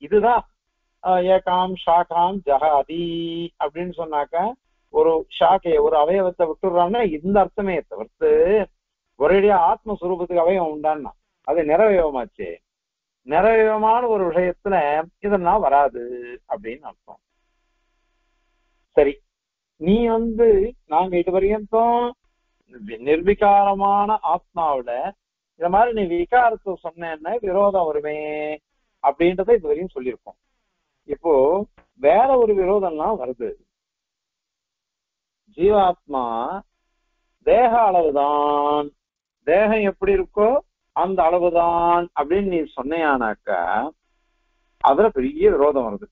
இதுதான் ஏகாம் ஷாகாம் ஜகாதி அப்படின்னு சொன்னாக்க, ஒரு ஷாக்கைய ஒரு அவயவத்தை விட்டுடுறான்னா இந்த அர்த்தமே தவிர்த்து ஒரேடியா ஆத்மஸ்வரூபத்துக்கு அவயவம் உண்டான்னா அது நிறவயவமாச்சு. நிறவயவமான ஒரு விஷயத்துல இதெல்லாம் வராது அப்படின்னு அர்த்தம். சரி, நீ வந்து நாங்க இதுவரையும் நிர்விகாரமான ஆத்மாவில இந்த மாதிரி நீ விகாரத்தை சொன்ன விரோதம் வருமே அப்படின்றத இதுவரையும் சொல்லியிருக்கோம். இப்போ வேற ஒரு விரோதம்லாம் வருது. ஜீவாத்மா தேக அளவுதான், தேகம் எப்படி இருக்கோ அந்த அளவுதான் அப்படின்னு நீ சொன்னையானாக்கா அதுல பெரிய விரோதம் வருது.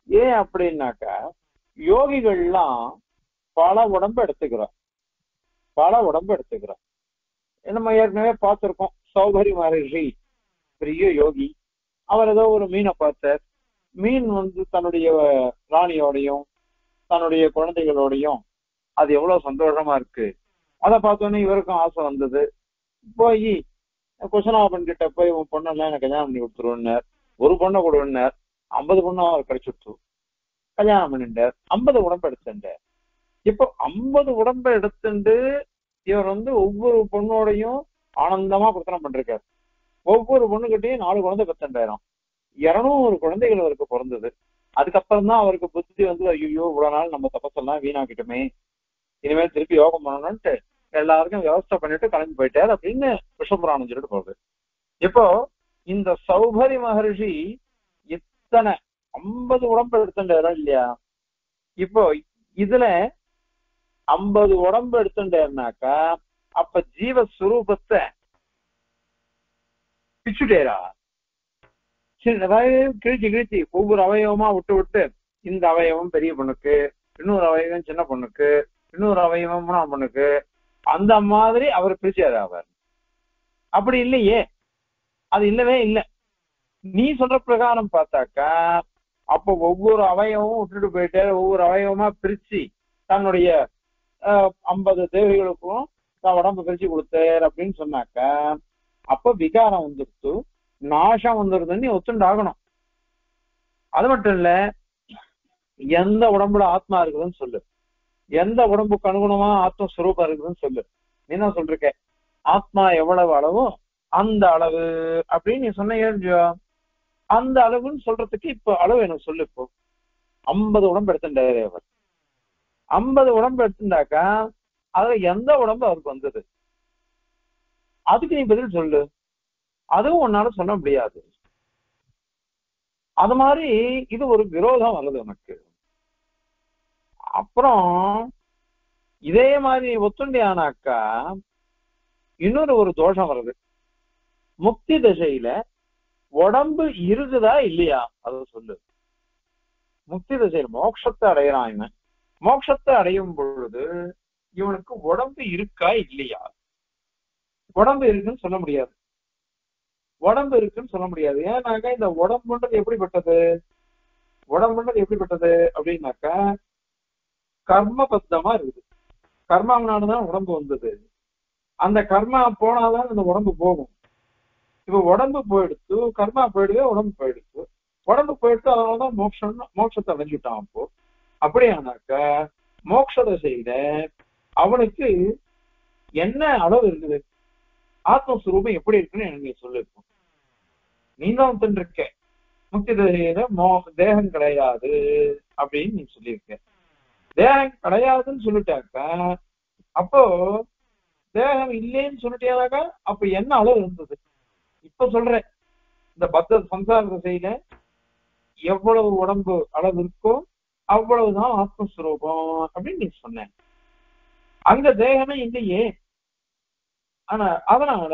ஏன் அப்படின்னாக்கா, யோகிகள்லாம் பல உடம்பு எடுத்துக்கிறோம், பல உடம்பு எடுத்துக்கிறோம். நம்ம ஏற்கனவே பார்த்திருக்கோம். சௌகரி மகரிஷி பெரிய யோகி. அவர் ஏதோ ஒரு மீனை பார்த்தார். மீன் வந்து தன்னுடைய ராணியோடையும் தன்னுடைய குழந்தைகளோடையும் அது எவ்வளவு சந்தோஷமா இருக்கு. அதை பார்த்தோன்னே இவருக்கும் ஆசை வந்தது. போய் குஷனாபன் கிட்ட போய் உன் பொண்ணெல்லாம் எனக்கு கல்யாணம் பண்ணி கொடுத்துருவார். ஒரு பொண்ணை கொடுன்னார். 50 பொண்ணும் அவர் கிடைச்சிட்டு கல்யாணம் பண்ணிட்டார். 50 உடம்பு எடுத்துட்டார். இப்போ 50 உடம்பை எடுத்துட்டு இவர் வந்து ஒவ்வொரு பொண்ணோடையும் ஆனந்தமா பிரச்சனை பண்றாரு. ஒவ்வொரு பொண்ணுகிட்டையும் 4 குழந்தை பெற்றுட்டாராம். 200 குழந்தைகள் அவருக்கு பிறந்தது. அதுக்கப்புறம் தான் அவருக்கு புத்தி வந்து, ஐயோ இவ்வளவு நாள் நம்ம தப்பசெல்லாம் வீணாக்கிட்டோமே, இனிமேல் திருப்பி யோகம் பண்ணணும்ட்டு எல்லாருக்கும் விவசாய பண்ணிட்டு கிளம்பி போயிட்டாரு அப்படின்னு விஷ்ணுபுராணம் சொல்லிட்டு போகுது. இப்போ இந்த சௌகரி மகரிஷி இத்தனை 50 உடம்பு எடுத்துட்டாரா இல்லையா? இப்போ இதுல 50 உடம்பு எடுத்துட்டாருனாக்கா அப்ப ஜீவஸ்வரூபத்தை பிச்சுட்டேரா? கிழிச்சு கிழிச்சு ஒவ்வொரு அவயவமா விட்டு விட்டு, இந்த அவயவம் பெரிய பொண்ணுக்கு, இன்னொரு அவயவம் சின்ன பொண்ணுக்கு, இன்னொரு அவயவம் 3ஆம் பொண்ணுக்கு, அந்த மாதிரி அவர் பிரிச்சாரு. அவர் அப்படி இல்லையே, அது இல்லவே இல்லை. நீ சொல்ற பிரகாரம் பார்த்தாக்கா அப்போ ஒவ்வொரு அவயவமும் விட்டுட்டு போயிட்டு ஒவ்வொரு அவயவமா பிரிச்சு தன்னுடைய 50 தேவைகளுக்கும் உடம்பு பிரிச்சு கொடுத்தார் அப்படின்னு சொன்னாக்கா அப்ப விகாரம் வந்துடுத்து, நாசம் வந்துடுதுன்னு நீ ஒத்துண்டாகணும். அது மட்டும் இல்ல, எந்த உடம்புல ஆத்மா இருக்குதுன்னு சொல்லு, எந்த உடம்புக்கு அனுகுணமா ஆத்மஸ்வரூபம் இருக்குதுன்னு சொல்லு. நீ என்ன சொல்றிருக்க, ஆத்மா எவ்வளவு அளவோ அந்த அளவு அப்படின்னு நீ சொன்ன. அந்த அளவுன்னு சொல்றதுக்கு இப்ப அளவு எனக்கு சொல்லு. இப்போ 50 உடம்பு எடுத்துட்டாரு அவர். 50 உடம்பு எடுத்துட்டாக்கா அதுல எந்த உடம்பு அவருக்கு வந்தது, அதுக்கு நீ பதில் சொல்லு. அதுவும் உன்னால சொல்ல முடியாது. அது மாதிரி இது ஒரு விரோதம் வருது உனக்கு. அப்புறம் இதே மாதிரி ஒத்துண்டியானாக்கா இன்னொரு ஒரு தோஷம் வருது. முக்தி தசையில உடம்பு இருக்குதா இல்லையா அத சொல்லு. முக்தி தசையில மோட்சத்தை அடையிறான் இவன். மோட்சத்தை அடையும் பொழுது இவனுக்கு உடம்பு இருக்கா இல்லையா? உடம்பு இருக்குன்னு சொல்ல முடியாது. உடம்பு இருக்குன்னு சொல்ல முடியாது. ஏன்னாக்கா இந்த உடம்புன்றது எப்படிப்பட்டது, உடம்புன்றது எப்படிப்பட்டது அப்படின்னாக்கா கர்மபத்தமா இருக்குது. கர்மாவனாலதான் உடம்பு வந்தது. அந்த கர்மா போனாதான் அந்த உடம்பு போகும். இப்ப உடம்பு போயிடுத்து, கர்மா போயிடுவே, உடம்பு போயிடுத்து. உடம்பு போயிடுத்து, அதனாலதான் மோட்சத்தை அடைஞ்சுட்டான். அப்போ அப்படியானாக்க மோட்ச தசையில அவனுக்கு என்ன அளவு இருக்குது, ஆத்மஸ்வரூபம் எப்படி இருக்குன்னு எனக்கு சொல்லிருக்கோம். நீ தான் இருக்க. முக்தி தசையில தேகம் கிடையாது அப்படின்னு நீ சொல்லியிருக்க. தேகம் கிடையாதுன்னு சொல்லிட்டாக்க அப்போ தேகம் இல்லைன்னு சொல்லிட்டேனாக்கா அப்ப என்ன அளவு இருந்தது? இப்ப சொல்றேன், இந்த பத்த சம்சார திசையில எவ்வளவு உடம்பு அளவு இருக்கோ அவ்வளவுதான் ஆத்மஸ்வரூபம் அப்படின்னு நீ சொன்ன. அங்க தேகமே இல்லையே. ஆனா அதனால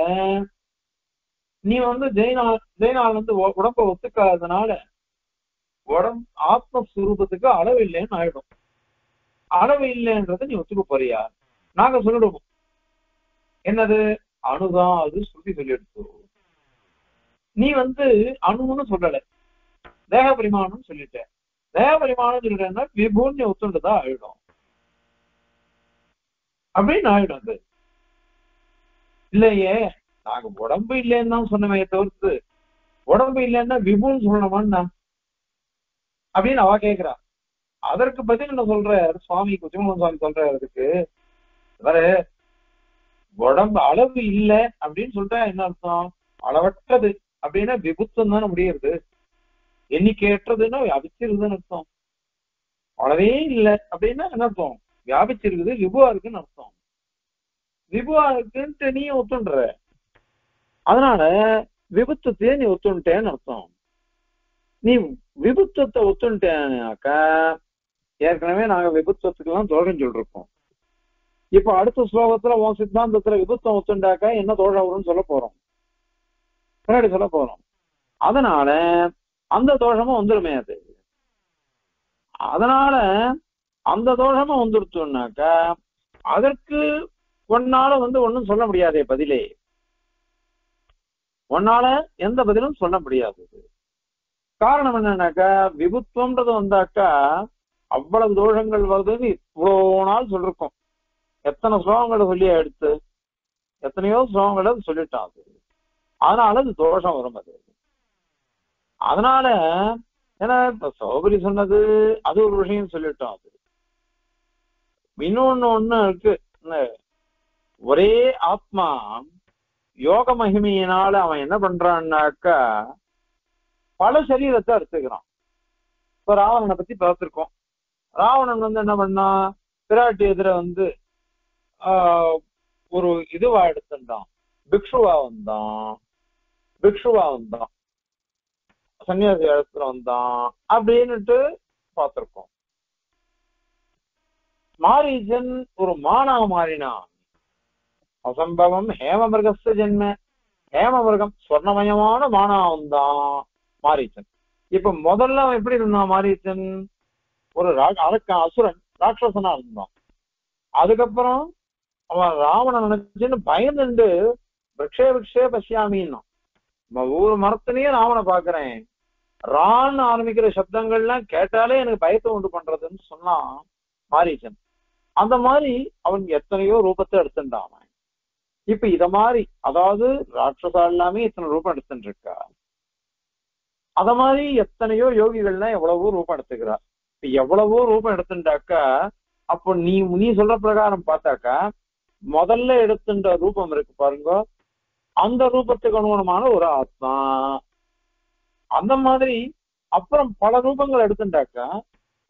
நீ ஜெயினால் உடம்ப ஒத்துக்காததுனால உடம்பு ஆத்மஸ்வரூபத்துக்கு அளவு இல்லைன்னு ஆயிடும். அளவு இல்லைன்றத நீ ஒத்துக்க போறியா? நாங்க சொல்லிடுவோம் என்னது அணுதான் அது சுருதி சொல்லி எடுத்து. நீ அணுன்னு சொல்லல, தேக பரிமாணம் சொல்லிட்ட. தேக பரிமாணம் சொல்லிட்டேன்னா விபூன்னு ஒத்துண்டுதான் ஆயிடும் அப்படின்னு ஆயிடும். அது இல்லையே, நாங்க உடம்பு இல்லைன்னு தான் சொன்னமே தவிர்த்து உடம்பு இல்லைன்னா விபுன்னு சொல்லணுமான்னா அப்படின்னு அவ கேட்கிறா. அதற்கு பதில் என்ன சொல்ற சுவாமி குச்சிமங்கலம் சுவாமி சொல்ற, அதுக்கு வேற உடம்பு அளவு இல்லை அப்படின்னு சொல்லிட்டா என்ன அர்த்தம்? அளவற்றது அப்படின்னா விபுத்தம் தானே முடியுது. எண்ணிக்கையற்றதுன்னா வியாபிச்சிருக்குதுன்னு அர்த்தம். அளவே இல்லை அப்படின்னா என்ன அர்த்தம்? வியாபிச்சிருக்குது, விபுவா இருக்குன்னு அர்த்தம். விபுவா இருக்குன்ட்டு நீ ஒத்துன்ற. அதனால விபுத்தத்தையே நீ ஒத்துட்டேன்னு அர்த்தம். நீ விபுத்தத்தை ஒத்துட்டேனாக்கா ஏற்கனவே நாங்க விபுத்தத்துக்கு எல்லாம் தோஷம் சொல்லிருக்கோம். இப்ப அடுத்த ஸ்லோகத்துல உன் சித்தாந்தத்துல விபுத்தம் ஒத்துண்டாக்கா என்ன தோஷம் வரும்னு சொல்ல போறோம், பின்னாடி சொல்ல போறோம். அதனால அந்த தோஷமும் வந்துருமே அது. அதனால அந்த தோஷமும் வந்துருச்சோம்னாக்கா அதற்கு ஒன்னால ஒன்னும் சொல்ல முடியாதே பதிலே. ஒன்னால எந்த பதிலும் சொல்ல முடியாது. காரணம் என்னன்னாக்கா விபுத்துவம்ன்றது வந்தாக்கா அவ்வளவு தோஷங்கள் வருதுன்னு இவ்வளவு நாள் சொல்லிருக்கோம். எத்தனை ஸ்லோகங்களை சொல்லி எடுத்து எத்தனையோ ஸ்லோகங்களை சொல்லிட்டான். அதனால அது தோஷம் வரும். அது அதனால ஏன்னா இப்ப சௌகரி சொன்னது அது ஒரு விஷயம் சொல்லிட்டோம். அது இன்னொன்னு இருக்கு. ஒரே ஆத்மா யோக மகிமையினால அவன் என்ன பண்றான்னாக்கா பல சரீரத்தை எடுத்துக்கிறான். இப்ப ராவணனை பத்தி பார்த்திருக்கோம். ராவணன் என்ன பண்ணா, பிராட்டி எதிர ஒரு இதுவா எடுத்துட்டான், பிக்ஷுவா வந்தான், சன்னியாசி இடத்துல வந்தான் அப்படின்னுட்டு பார்த்திருக்கோம். மாரீசன் ஒரு மானா மாறினான். அசம்பவம் ஹேமமிருகஸ்த ஜென்ம. ஹேமமிருகம் சொர்ணமயமான மானா வந்தான் மாரீசன். இப்ப முதல்ல அவன் எப்படி இருந்தான்? மாரீசன் ஒரு அசுரன், ராட்சசனா இருந்தான். அதுக்கப்புறம் அவன் ராவணன் நினைச்சுன்னு பயந்துண்டு விக்ஷே பசியாமின்னா ஊர் மரத்திலேயே ராவனை பாக்குறேன், ரான்னு ஆரம்பிக்கிற சப்தங்கள்லாம் கேட்டாலே எனக்கு பயத்தை உண்டு பண்றதுன்னு சொன்னான் மாரீசன். அந்த மாதிரி அவன் எத்தனையோ ரூபத்தை எடுத்துட்டான். இப்ப இத மாதிரி அதாவது ராட்சசா எல்லாமே இத்தனை ரூபம் எடுத்துட்டு இருக்கா. அத மாதிரி எத்தனையோ யோகிகள்லாம் எவ்வளவோ ரூபம் எடுத்துக்கிறா. இப்ப எவ்வளவோ ரூபம் எடுத்துட்டாக்கா அப்போ நீ சொல்ற பிரகாரம் பார்த்தாக்கா முதல்ல எடுத்துட்ட ரூபம் இருக்கு பாருங்க, அந்த ரூபத்துக்கு அனுகுணமான ஒரு ஆத்மா. அந்த மாதிரி அப்புறம் பல ரூபங்கள் எடுத்துட்டாக்கா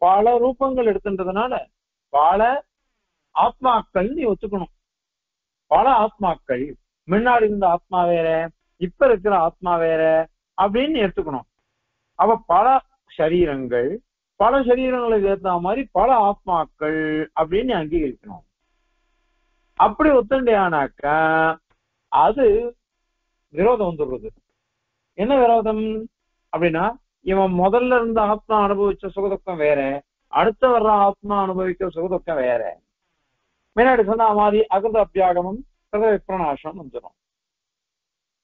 பல ரூபங்கள் எடுத்துன்றதுனால பல ஆத்மாக்கள் நீ ஒத்துக்கணும். பல ஆத்மாக்கள், முன்னாடி இருந்த ஆத்மா வேற, இப்ப இருக்கிற ஆத்மா வேற அப்படின்னு எடுத்துக்கணும். அவ பல சரீரங்கள், பல சரீரங்களுக்கு ஏற்ற மாதிரி பல ஆத்மாக்கள் அப்படின்னு அங்கீகரிக்கணும். அப்படி ஒத்துண்டையானாக்கா அது விரோதம் வந்துடுறது. என்ன விரோதம் அப்படின்னா, இவன் முதல்ல இருந்த ஆத்மா அனுபவிச்ச சுகதுக்கம் வேற, அடுத்த வர்ற ஆத்மா அனுபவிக்கிற சுகதுக்கம் வேற. முன்னாடி சொன்ன மாதிரி அகிருத அபியாகமம் விப்ரநாசம் வந்துடும்.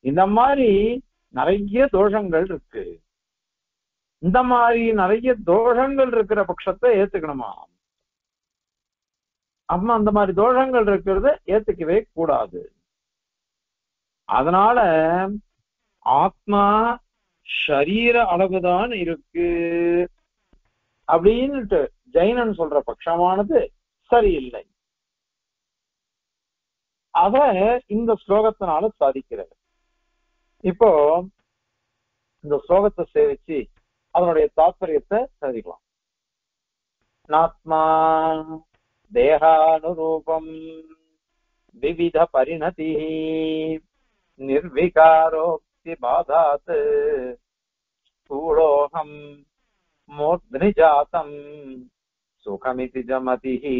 இந்த மாதிரி நிறைய தோஷங்கள் இருக்கு. இந்த மாதிரி நிறைய தோஷங்கள் இருக்கிற பட்சத்தை ஏத்துக்கணுமா? அம்மா அந்த மாதிரி தோஷங்கள் இருக்கிறத ஏத்துக்கவே கூடாது. அதனால ஆத்மா ஷரீர அளவுதான் இருக்கு அப்படின்னுட்டு ஜெயினன் சொல்ற பட்சமானது சரியில்லை. அத இந்த ஸ்லோகத்தினால சாதிக்கிறார். இப்போ இந்த ஸ்லோகத்தை சேவிச்சு அதனுடைய தாத்பரியத்தை தெரிஞ்சுக்கலாம். நாத்மா தேகானுரூபம் விவித பரிணதி நிர்விகாரோக்தி பாதாத் ஸ்தூலோகம் மூர்த்னி ஜாதம் சுகமிதி ஜமதிஹி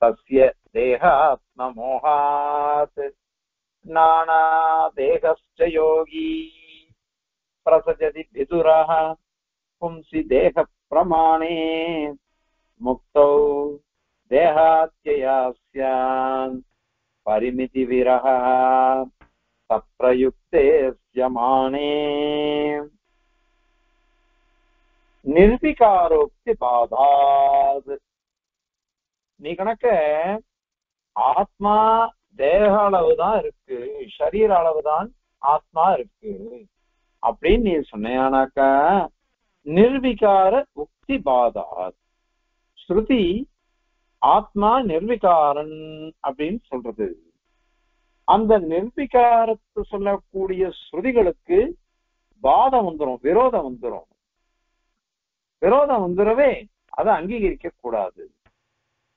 தஸ்ய தேகாத்ம மோகாத் நானா தேகஸ்ச யோகி பிரசஜதி விதுரஹ பும்சி தேக பிரமாணே முக்தௌ தேகாத்யயாஸ்யான் பரிமிதி விரஹ தப்ரயுக்தேஸ்யமானே நிர்விகாரோக்தி பாதாத். நீ கணக்க ஆத்மா தேக அளவுதான் இருக்கு, சரீர அளவுதான் ஆத்மா இருக்கு அப்படின்னு நீ சொன்னையானாக்கா நிர்விகார உக்தி பாதாத். ஸ்ருதி ஆத்மா நிர்விகாரன் அப்படின்னு சொல்றது. அந்த நிர்விகாரத்தை சொல்லக்கூடிய ஸ்ருதிகளுக்கு பாதம் வந்துடும், விரோதம் வந்துடும். விரோதம் வந்துடவே அதை அங்கீகரிக்க கூடாது.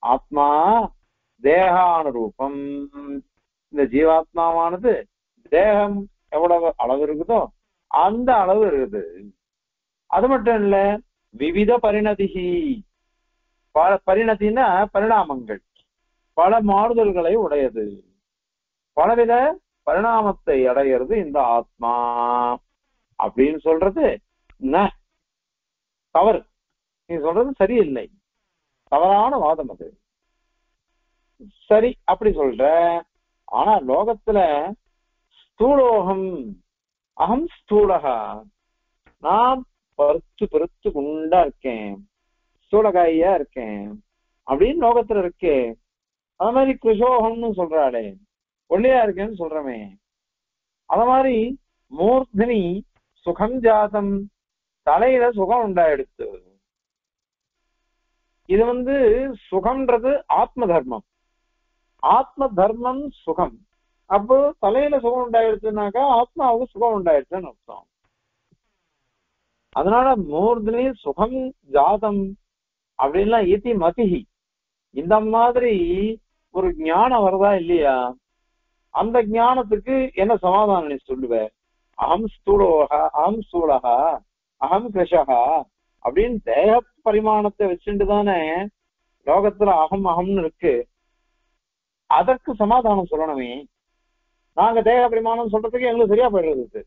ஆத்மா தேகானுரூபம், இந்த ஜீவாத்மாவானது தேகம் எவ்வளவு அளவு இருக்குதோ அந்த அளவு இருக்குது. அது மட்டும் இல்ல, விவித பரிணதிகி, பல பரிணதினா பரிணாமங்கள், பல மாறுதல்களை உடையது, பலவித பரிணாமத்தை அடையிறது இந்த ஆத்மா அப்படின்னு சொல்றது தவறு. நீ சொல்றது சரியில்லை, தவறான வாதம் அது. சரி அப்படி சொல்ற. ஆனா லோகத்துல ஸ்தூலோகம் அகம் ஸ்தூலகா, நான் பருத்து பெருத்து குண்டா இருக்கேன், ஸ்தூலகாயா இருக்கேன் அப்படின்னு லோகத்துல இருக்கே. அது மாதிரி கிருஷோகம்னு சொல்றாளே, ஒல்லியா இருக்கேன்னு சொல்றமே. அத மாதிரி மூர்த்தினி சுகம் ஜாதம், தலையில சுகம் உண்டாயிடுத்து. இது சுகம்ன்றது ஆத்ம தர்மம், ஆத்ம தர்மம் சுகம். அப்போ தலையில சுகம் உண்டாயிடுச்சுனாக்கா ஆத்மாவுக்கு சுகம் உண்டாயிடுச்சுன்னு அர்த்தம். அதனால மூர்த்தினி சுகம் ஜாதம் அப்படின்லாம் இதி மதிஹி, இந்த மாதிரி ஒரு ஞானம் வருதா இல்லையா? அந்த ஞானத்துக்கு என்ன சமாதானம் நீ சொல்லுவ? அகம் ஸ்தூலோகா, அகம் ஸ்தூலகா, அகம் கிருஷகா அப்படின்னு தேக பரிமாணத்தை வச்சுட்டு தானே லோகத்துல அகம் அகம்னு இருக்கு. அதற்கு சமாதானம் சொல்லணுமே. நாங்க தேக பரிமாணம் சொல்றதுக்கு எங்களுக்கு சரியா போயிடுறது.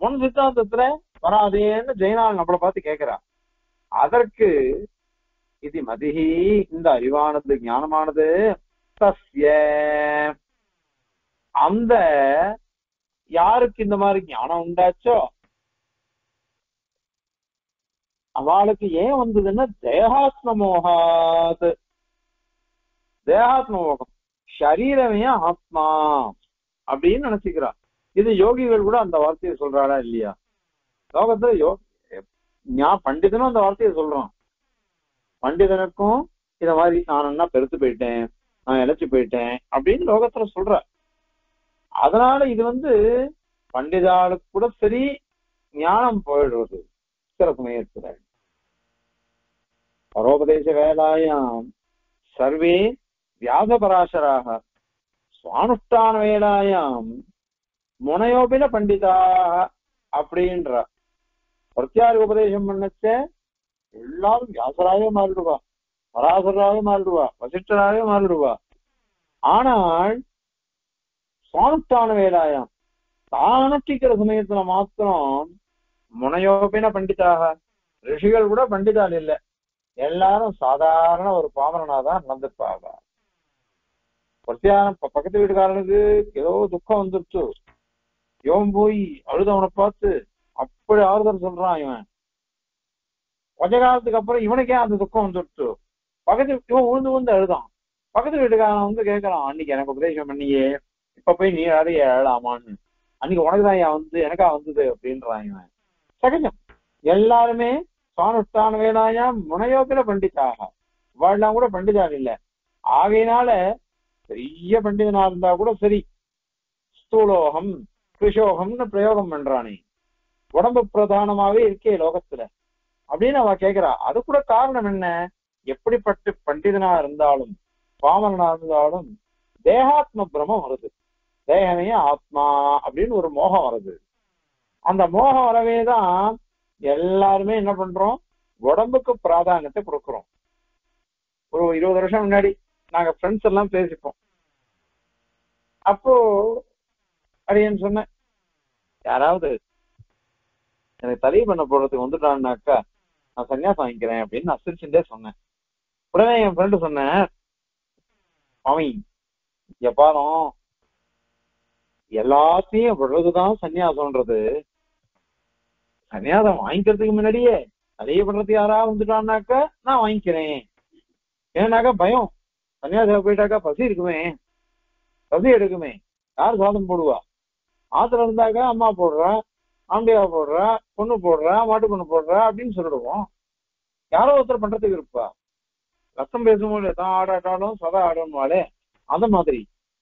முன் சித்தாந்தத்துல வராதேன்னு ஜெயநாள் நம்மளை பார்த்து கேட்கிறா. அதற்கு இது மதிஹி, இந்த அறிவானது ஞானமானது தஸ்ய, அந்த யாருக்கு இந்த மாதிரி ஞானம் உண்டாச்சோ அவளுக்கு ஏன் வந்ததுன்னா தேகாத்ம மோகாத், தேகாத்ம மோகம், சரீரமே ஆத்மா அப்படின்னு நினைச்சுக்கிறா. இது யோகிகள் கூட அந்த வார்த்தையை சொல்றாளா இல்லையா? லோகத்துல பண்டிதனும் அந்த வார்த்தையை சொல்றான். பண்டிதனுக்கும் இத மாதிரி நான் என்ன பெருத்து போயிட்டேன், நான் இழைச்சு போயிட்டேன் அப்படின்னு லோகத்துல சொல்ற. அதனால இது பண்டிதாளுக்கு கூட சரி ஞானம் போயிடுறது சில சமயத்துல. பரோபதேச வேலாயாம் சர்வே வியாச பராசராக சுவானுஷ்டான வேலாயாம் முனையோபின பண்டிதாக அப்படின்ற பிரத்யாரி உபதேசம் பண்ணச்ச எல்லாரும் வியாசராக மாறிடுவா, பராசராக மாறிடுவா, வசிஷ்டராக மாறிடுவா. ஆனால் சுவானுஷ்டான வேலாயாம் தான் அனுஷ்டிக்கிற சமயத்துல மாத்திரம் முனையோபின பண்டிதாக, ரிஷிகள் கூட பண்டிதால் இல்ல, எல்லாரும் சாதாரண ஒரு பாமரனாதான் நடந்துப்பாங்க. பிரத்யானம் பக்கத்து வீட்டுக்காரனுக்கு ஏதோ துக்கம் வந்துருச்சு, இவன் போய் அழுதவனை பார்த்து அப்படி ஆறுதல் சொல்றான். இவன் கொஞ்ச காலத்துக்கு அப்புறம் இவனுக்கே அந்த துக்கம் வந்துருச்சு, இவன் உழுந்து அழுதான். பக்கத்து வீட்டுக்காரன் கேட்கறான், அன்னைக்கு எனக்கு உபதேசம் பண்ணியே, இப்ப போய் நீ யாரைய எழலாமான்னு, அன்னைக்கு உனக்குதான் எனக்கா வந்தது அப்படின்றான் இவன். சகஜம். எல்லாருமே சுவானுஷ்டான வேலாயா முனையோபில பண்டிதாக, வாழலாம் கூட பண்டிதால் இல்ல. ஆகையினால பெரிய பண்டிதனா இருந்தா கூட சரி ஸ்தூலோகம் கிருஷோகம்னு பிரயோகம் பண்றானே, உடம்பு பிரதானமாவே இருக்கே லோகத்துல அப்படின்னு அவ கேக்குறா. அது கூட காரணம் என்ன? எப்படிப்பட்ட பண்டிதனா இருந்தாலும் பாமரனா இருந்தாலும் தேகாத்ம பிரமம் வருது, தேகமே ஆத்மா அப்படின்னு ஒரு மோகம் வருது. அந்த மோகம் வரவேதான் எல்லாருமே என்ன பண்றோம், உடம்புக்கு பிராதானியத்தை கொடுக்குறோம். ஒரு 20 வருஷம் முன்னாடி நாங்க ஃப்ரெண்ட்ஸ் எல்லாம் பேசிப்போம். அப்போ அப்படின்னு சொன்னேன், யாராவது எனக்கு தலையை பண்ண போடுறதுக்கு வந்துட்டான்னாக்கா நான் சன்னியாசம் வாங்கிக்கிறேன் அப்படின்னு நான் சிரிச்சுட்டே சொன்னேன். உடனே என் ஃப்ரெண்டு சொன்னேன், மாமி எப்பாரும் எல்லாத்தையும் விடுறதுதான் சன்னியாசம்ன்றது, சன்னியாசம் வாங்கிக்கிறதுக்கு முன்னாடியே தலையை பண்றதுக்கு யாராவது வந்துட்டான்னாக்கா நான் வாங்கிக்கிறேன். ஏன்னாக்கா பயம், சன்னியாசம் போயிட்டாக்கா பசி இருக்குமே, பசி எடுக்குமே, யார் சாதம் போடுவா? ஆத்துல இருந்தாக்கா அம்மா போடுறா, ஆண்டியா போடுறா, பொண்ணு போடுறா, மாட்டு பொண்ணு போடுறா அப்படின்னு சொல்லிடுவோம். யாரோ ஒருத்தர் பண்றதுக்கு இருப்பா. ரத்தம் பேசும்போது தான் ஆடாட்டாலும் சதா ஆடணும்னாலே அந்த மாதிரி.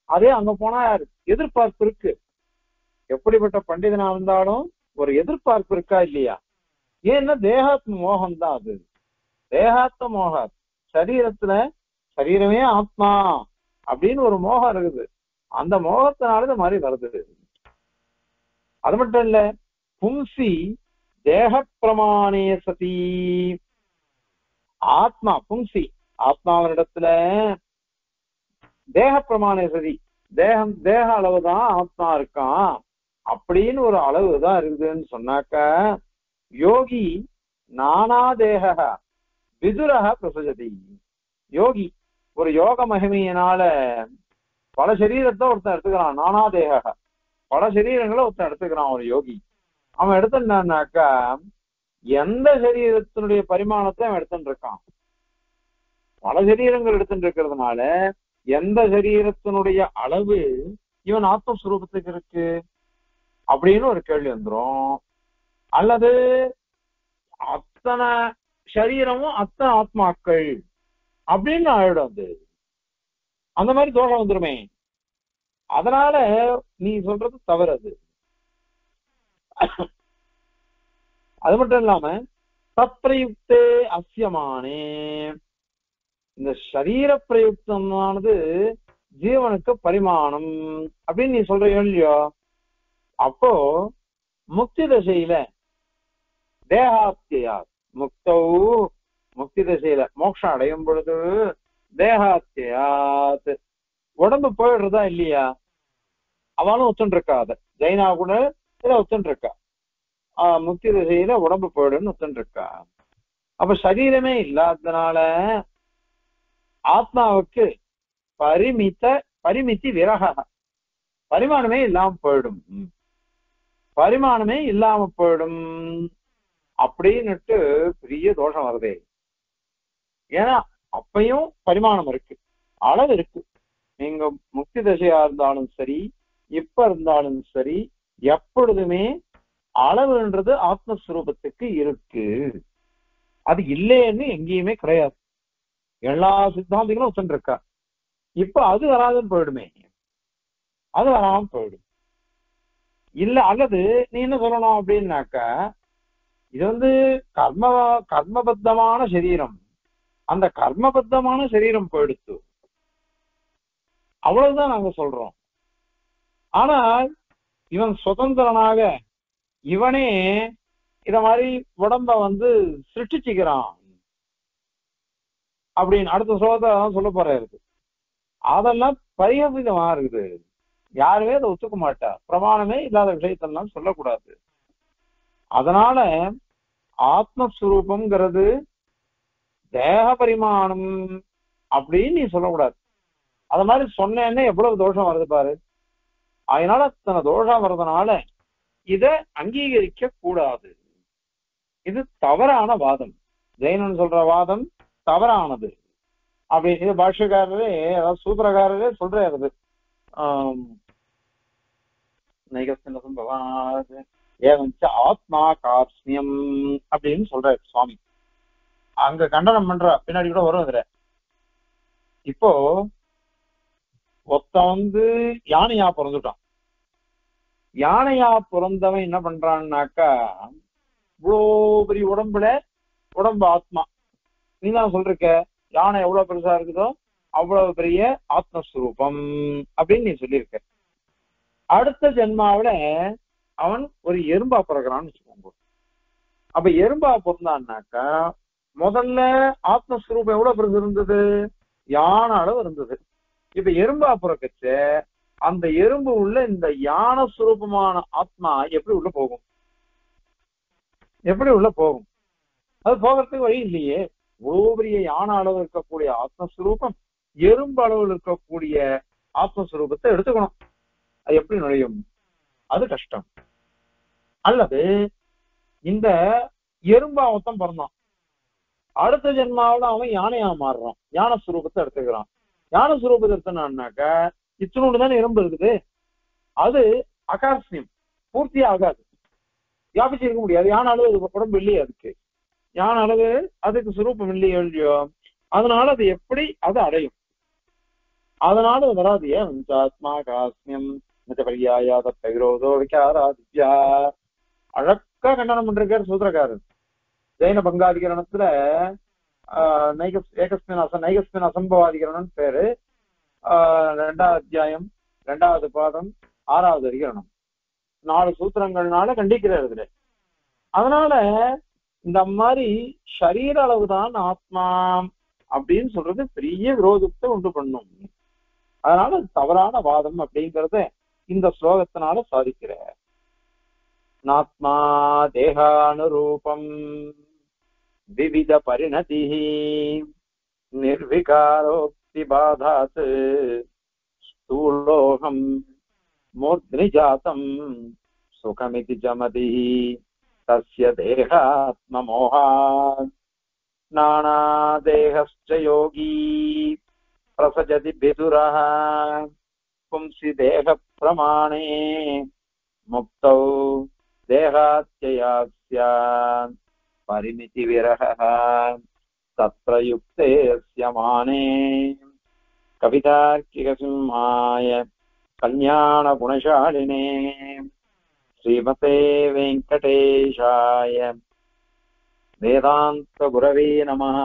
அதே அங்க போனா எதிர்பார்ப்பு இருக்கு. எப்படிப்பட்ட பண்டிதனா இருந்தாலும் ஒரு எதிர்பார்ப்பு இருக்கா இல்லையா? ஏன்னா தேகாத்ம மோகம் தான் அது. தேகாத்ம மோகம், சரீரத்துல சரீரமே ஆத்மா அப்படின்னு ஒரு மோகம் இருக்குது. அந்த மோகத்தினால இந்த மாதிரி வருது. அது மட்டும் இல்ல, பும்சி தேக பிரமாணே சதி, ஆத்மா பும்சி ஆத்மாவினிடத்துல தேக பிரமாணே சதி, தேகம் தேக அளவுதான் ஆத்மா இருக்கான் அப்படின்னு ஒரு அளவுதான் இருக்குதுன்னு சொன்னாக்க யோகி நானா தேக விதுரக பிரசஜதி. யோகி ஒரு யோக மகிமையினால பல சரீரத்தை ஒருத்தன் எடுத்துக்கிறான். நானா தேக பல சரீரங்களை ஒருத்தன் எடுத்துக்கிறான். ஒரு யோகி அவன் எடுத்துட்டான்னாக்கா எந்த சரீரத்தினுடைய பரிமாணத்தை அவன் எடுத்துட்டு இருக்கான். பல சரீரங்கள் எடுத்துட்டு இருக்கிறதுனால எந்த சரீரத்தினுடைய அளவு இவன் ஆத்மஸ்வரூபத்துக்கு இருக்கு அப்படின்னு ஒரு கேள்வி வந்துடும். அல்லது அத்தனை சரீரமும் அத்தனை ஆத்மாக்கள் அப்படின்னு ஆயிடும். அது அந்த மாதிரி தோஷம் வந்துருமே. அதனால நீ சொல்றது தவறு. அது மட்டும் இல்லாம சப்ரயுக்தே அஸ்யமானே, இந்த சரீர பிரயுக்தமானது ஜீவனுக்கு பரிமாணம் அப்படின்னு நீ சொல்றியோ இல்லையோ, அப்போ முக்தி தசையில தேகாத்தியா முக்தௌ, முக்தி தசையில மோட்சம் அடையும் பொழுது தேகாத்தியாத் உடம்பு போயிடுறதா இல்லையா? அவளும் ஒத்துன்னு இருக்கா. அத ஜெயினா கூட இதை ஒத்துன்னு இருக்கா. முக்தி திசையில உடம்பு போயிடுன்னு ஒத்துன்னு இருக்கா. அப்ப சரீரமே இல்லாததுனால ஆத்மாவுக்கு பரிமித்தி விரக, பரிமாணமே இல்லாம போயிடும், பரிமாணமே இல்லாம போயிடும் அப்படின்னுட்டு பெரிய தோஷம் வருதே. ஏன்னா அப்பையும் பரிமாணம் இருக்கு, அளவு இருக்கு. நீங்க முக்தி தசையா இருந்தாலும் சரி, இப்ப இருந்தாலும் சரி, எப்பொழுதுமே அளவுன்றது ஆத்மஸ்வரூபத்துக்கு இருக்கு. அது இல்லைன்னு எங்கேயுமே கிடையாது. எல்லா சித்தாந்திகளும் ஒத்துட்டு இருக்கா. இப்ப அது வராதுன்னு போயிடுமே, அது வராம போயிடும். இல்ல அல்லது நீ என்ன சொல்லணும் அப்படின்னாக்கா, இது கர்மபத்தமான சரீரம், அந்த கர்மபத்தமான சரீரம் போயிடுத்து, அவ்வளவுதான் நாங்க சொல்றோம். ஆனால் இவன் சுதந்திரனாக இவனே இத மாதிரி உடம்ப சிருஷ்டிச்சுக்கிறான் அப்படின்னு அடுத்த சோதனை சொல்ல போறாரு. அதெல்லாம் பரிகசிதமா இருக்குது. யாருமே அதை ஒத்துக்க மாட்டா. பிரமாணமே இல்லாத விஷயத்தெல்லாம் சொல்லக்கூடாது. அதனால ஆத்மஸ்வரூபம்ங்கிறது தேக பரிமாணம் அப்படின்னு நீ சொல்லக்கூடாது. அது மாதிரி சொன்னேன்னு எவ்வளவு தோஷம் வருது பாரு. அதனால தன தோஷம் வர்றதுனால இத அங்கீகரிக்க கூடாது. இது தவறான வாதம். ஜெயினன் சொல்ற வாதம் தவறானது அப்படின்னு இது பாஷ்யக்காரரே, அதாவது சூத்திரக்காரரே சொல்றாரு. ஆத்மா காஸ்மியம் அப்படின்னு சொல்றாரு சுவாமி. அங்க கண்டனம் பண்ற பின்னாடி கூட வரும். இதுல இப்போ ஒருத்த யானையா பிறந்துட்டான். யானையா பிறந்தவன் என்ன பண்றான்னாக்கா, இவ்வளோ பெரிய உடம்பு ஆத்மா, நீ தான் சொல்லிருக்க யானை எவ்வளவு பெருசா இருக்குதோ அவ்வளவு பெரிய ஆத்மஸ்வரூபம் அப்படின்னு நீ சொல்லியிருக்க. அடுத்த ஜென்மாவில அவன் ஒரு எறும்பா பிறகுறான்னு வச்சுக்கோங்க. அப்ப எறும்பா பிறந்தான்னாக்கா முதல்ல ஆத்மஸ்வரூபம் எவ்வளவு பெருசு இருந்தது, யானை அளவு இருந்தது. இப்ப எறும்பா பிறக்கச்ச அந்த எறும்பு உள்ள இந்த யான சுரூபமான ஆத்மா எப்படி உள்ள போகும்? எப்படி உள்ள போகும்? அது போகிறதுக்கு வழி இல்லையே. இவ்வளவு பெரிய யானை அளவு இருக்கக்கூடிய ஆத்மஸ்வரூபம் எறும்பு அளவில் இருக்கக்கூடிய ஆத்மஸ்வரூபத்தை எடுத்துக்கணும். அது எப்படி நுழையும்? அது கஷ்டம். அல்லது இந்த எறும்பா மொத்தம் பிறந்தான், அடுத்த ஜென்மாவில அவன் யானையா மாறுறான், யானை சுரூபத்தை எடுத்துக்கிறான். யானை சுரூபத்தை எடுத்தனான்னாக்கா இத்தனோடு தானே எறும்பு இருக்குது, அது அகார்சியம், பூர்த்தி ஆகாது, வியாபிச்சிருக்க முடியாது. யானை அளவு உடம்பு இல்லையே, அதுக்கு யானை அளவு அதுக்கு சுரூபம் இல்லையோ இல்லையோ, அதனால அது எப்படி அது அடையும்? அதனால அது வராது. ஏன் ஆத்மா காஸ்மியம் மிதபரியாத பகிரோதோ விகாராதித்யா அழக்கா கண்டனம் பண்றாரு சூத்திரக்காரர். ஜெயின பங்காதிகரணத்துல நைகஸ்மின் அசம்பவாதிகரணம் பேரு. 2வது அத்தியாயம் 2வது பாதம் 6வது அதிகரணம் 4 சூத்திரங்கள்னால கண்டிக்கிறார் இதுல. அதனால இந்த மாதிரி சரீர அளவுதான் ஆத்மா அப்படின்னு சொல்றது பெரிய விரோதத்தை உண்டு பண்ணும். அதனால தவறான வாதம் அப்படிங்கறத இந்த ஸ்லோகத்தினால சாதிக்கிற. நாத்மா தேகானுரூபம் விவித பரிணதி நிர்விகாரோக்தி பாதாத் ஸ்தூலோகம் மூர்த்னி ஜாதம் சுகமிதி ஜமதி தஸ்ய தேகாத்ம மோகாத் நானா தேகஸ்ச யோகி பிரசஜதி பிதுரஹ பும்சி தேக பிரமாணே முக்தௌ தேகாத்யயாஸ்யாத் பரிமிதி விரஹ தத்ரயுக்தேஸ்ய மானே கவிதார்க்கிக சிம்மாய கல்யாண குணசாலினே ஸ்ரீமதே வெங்கடேஷாய வேதாந்த குரவே நமஹ.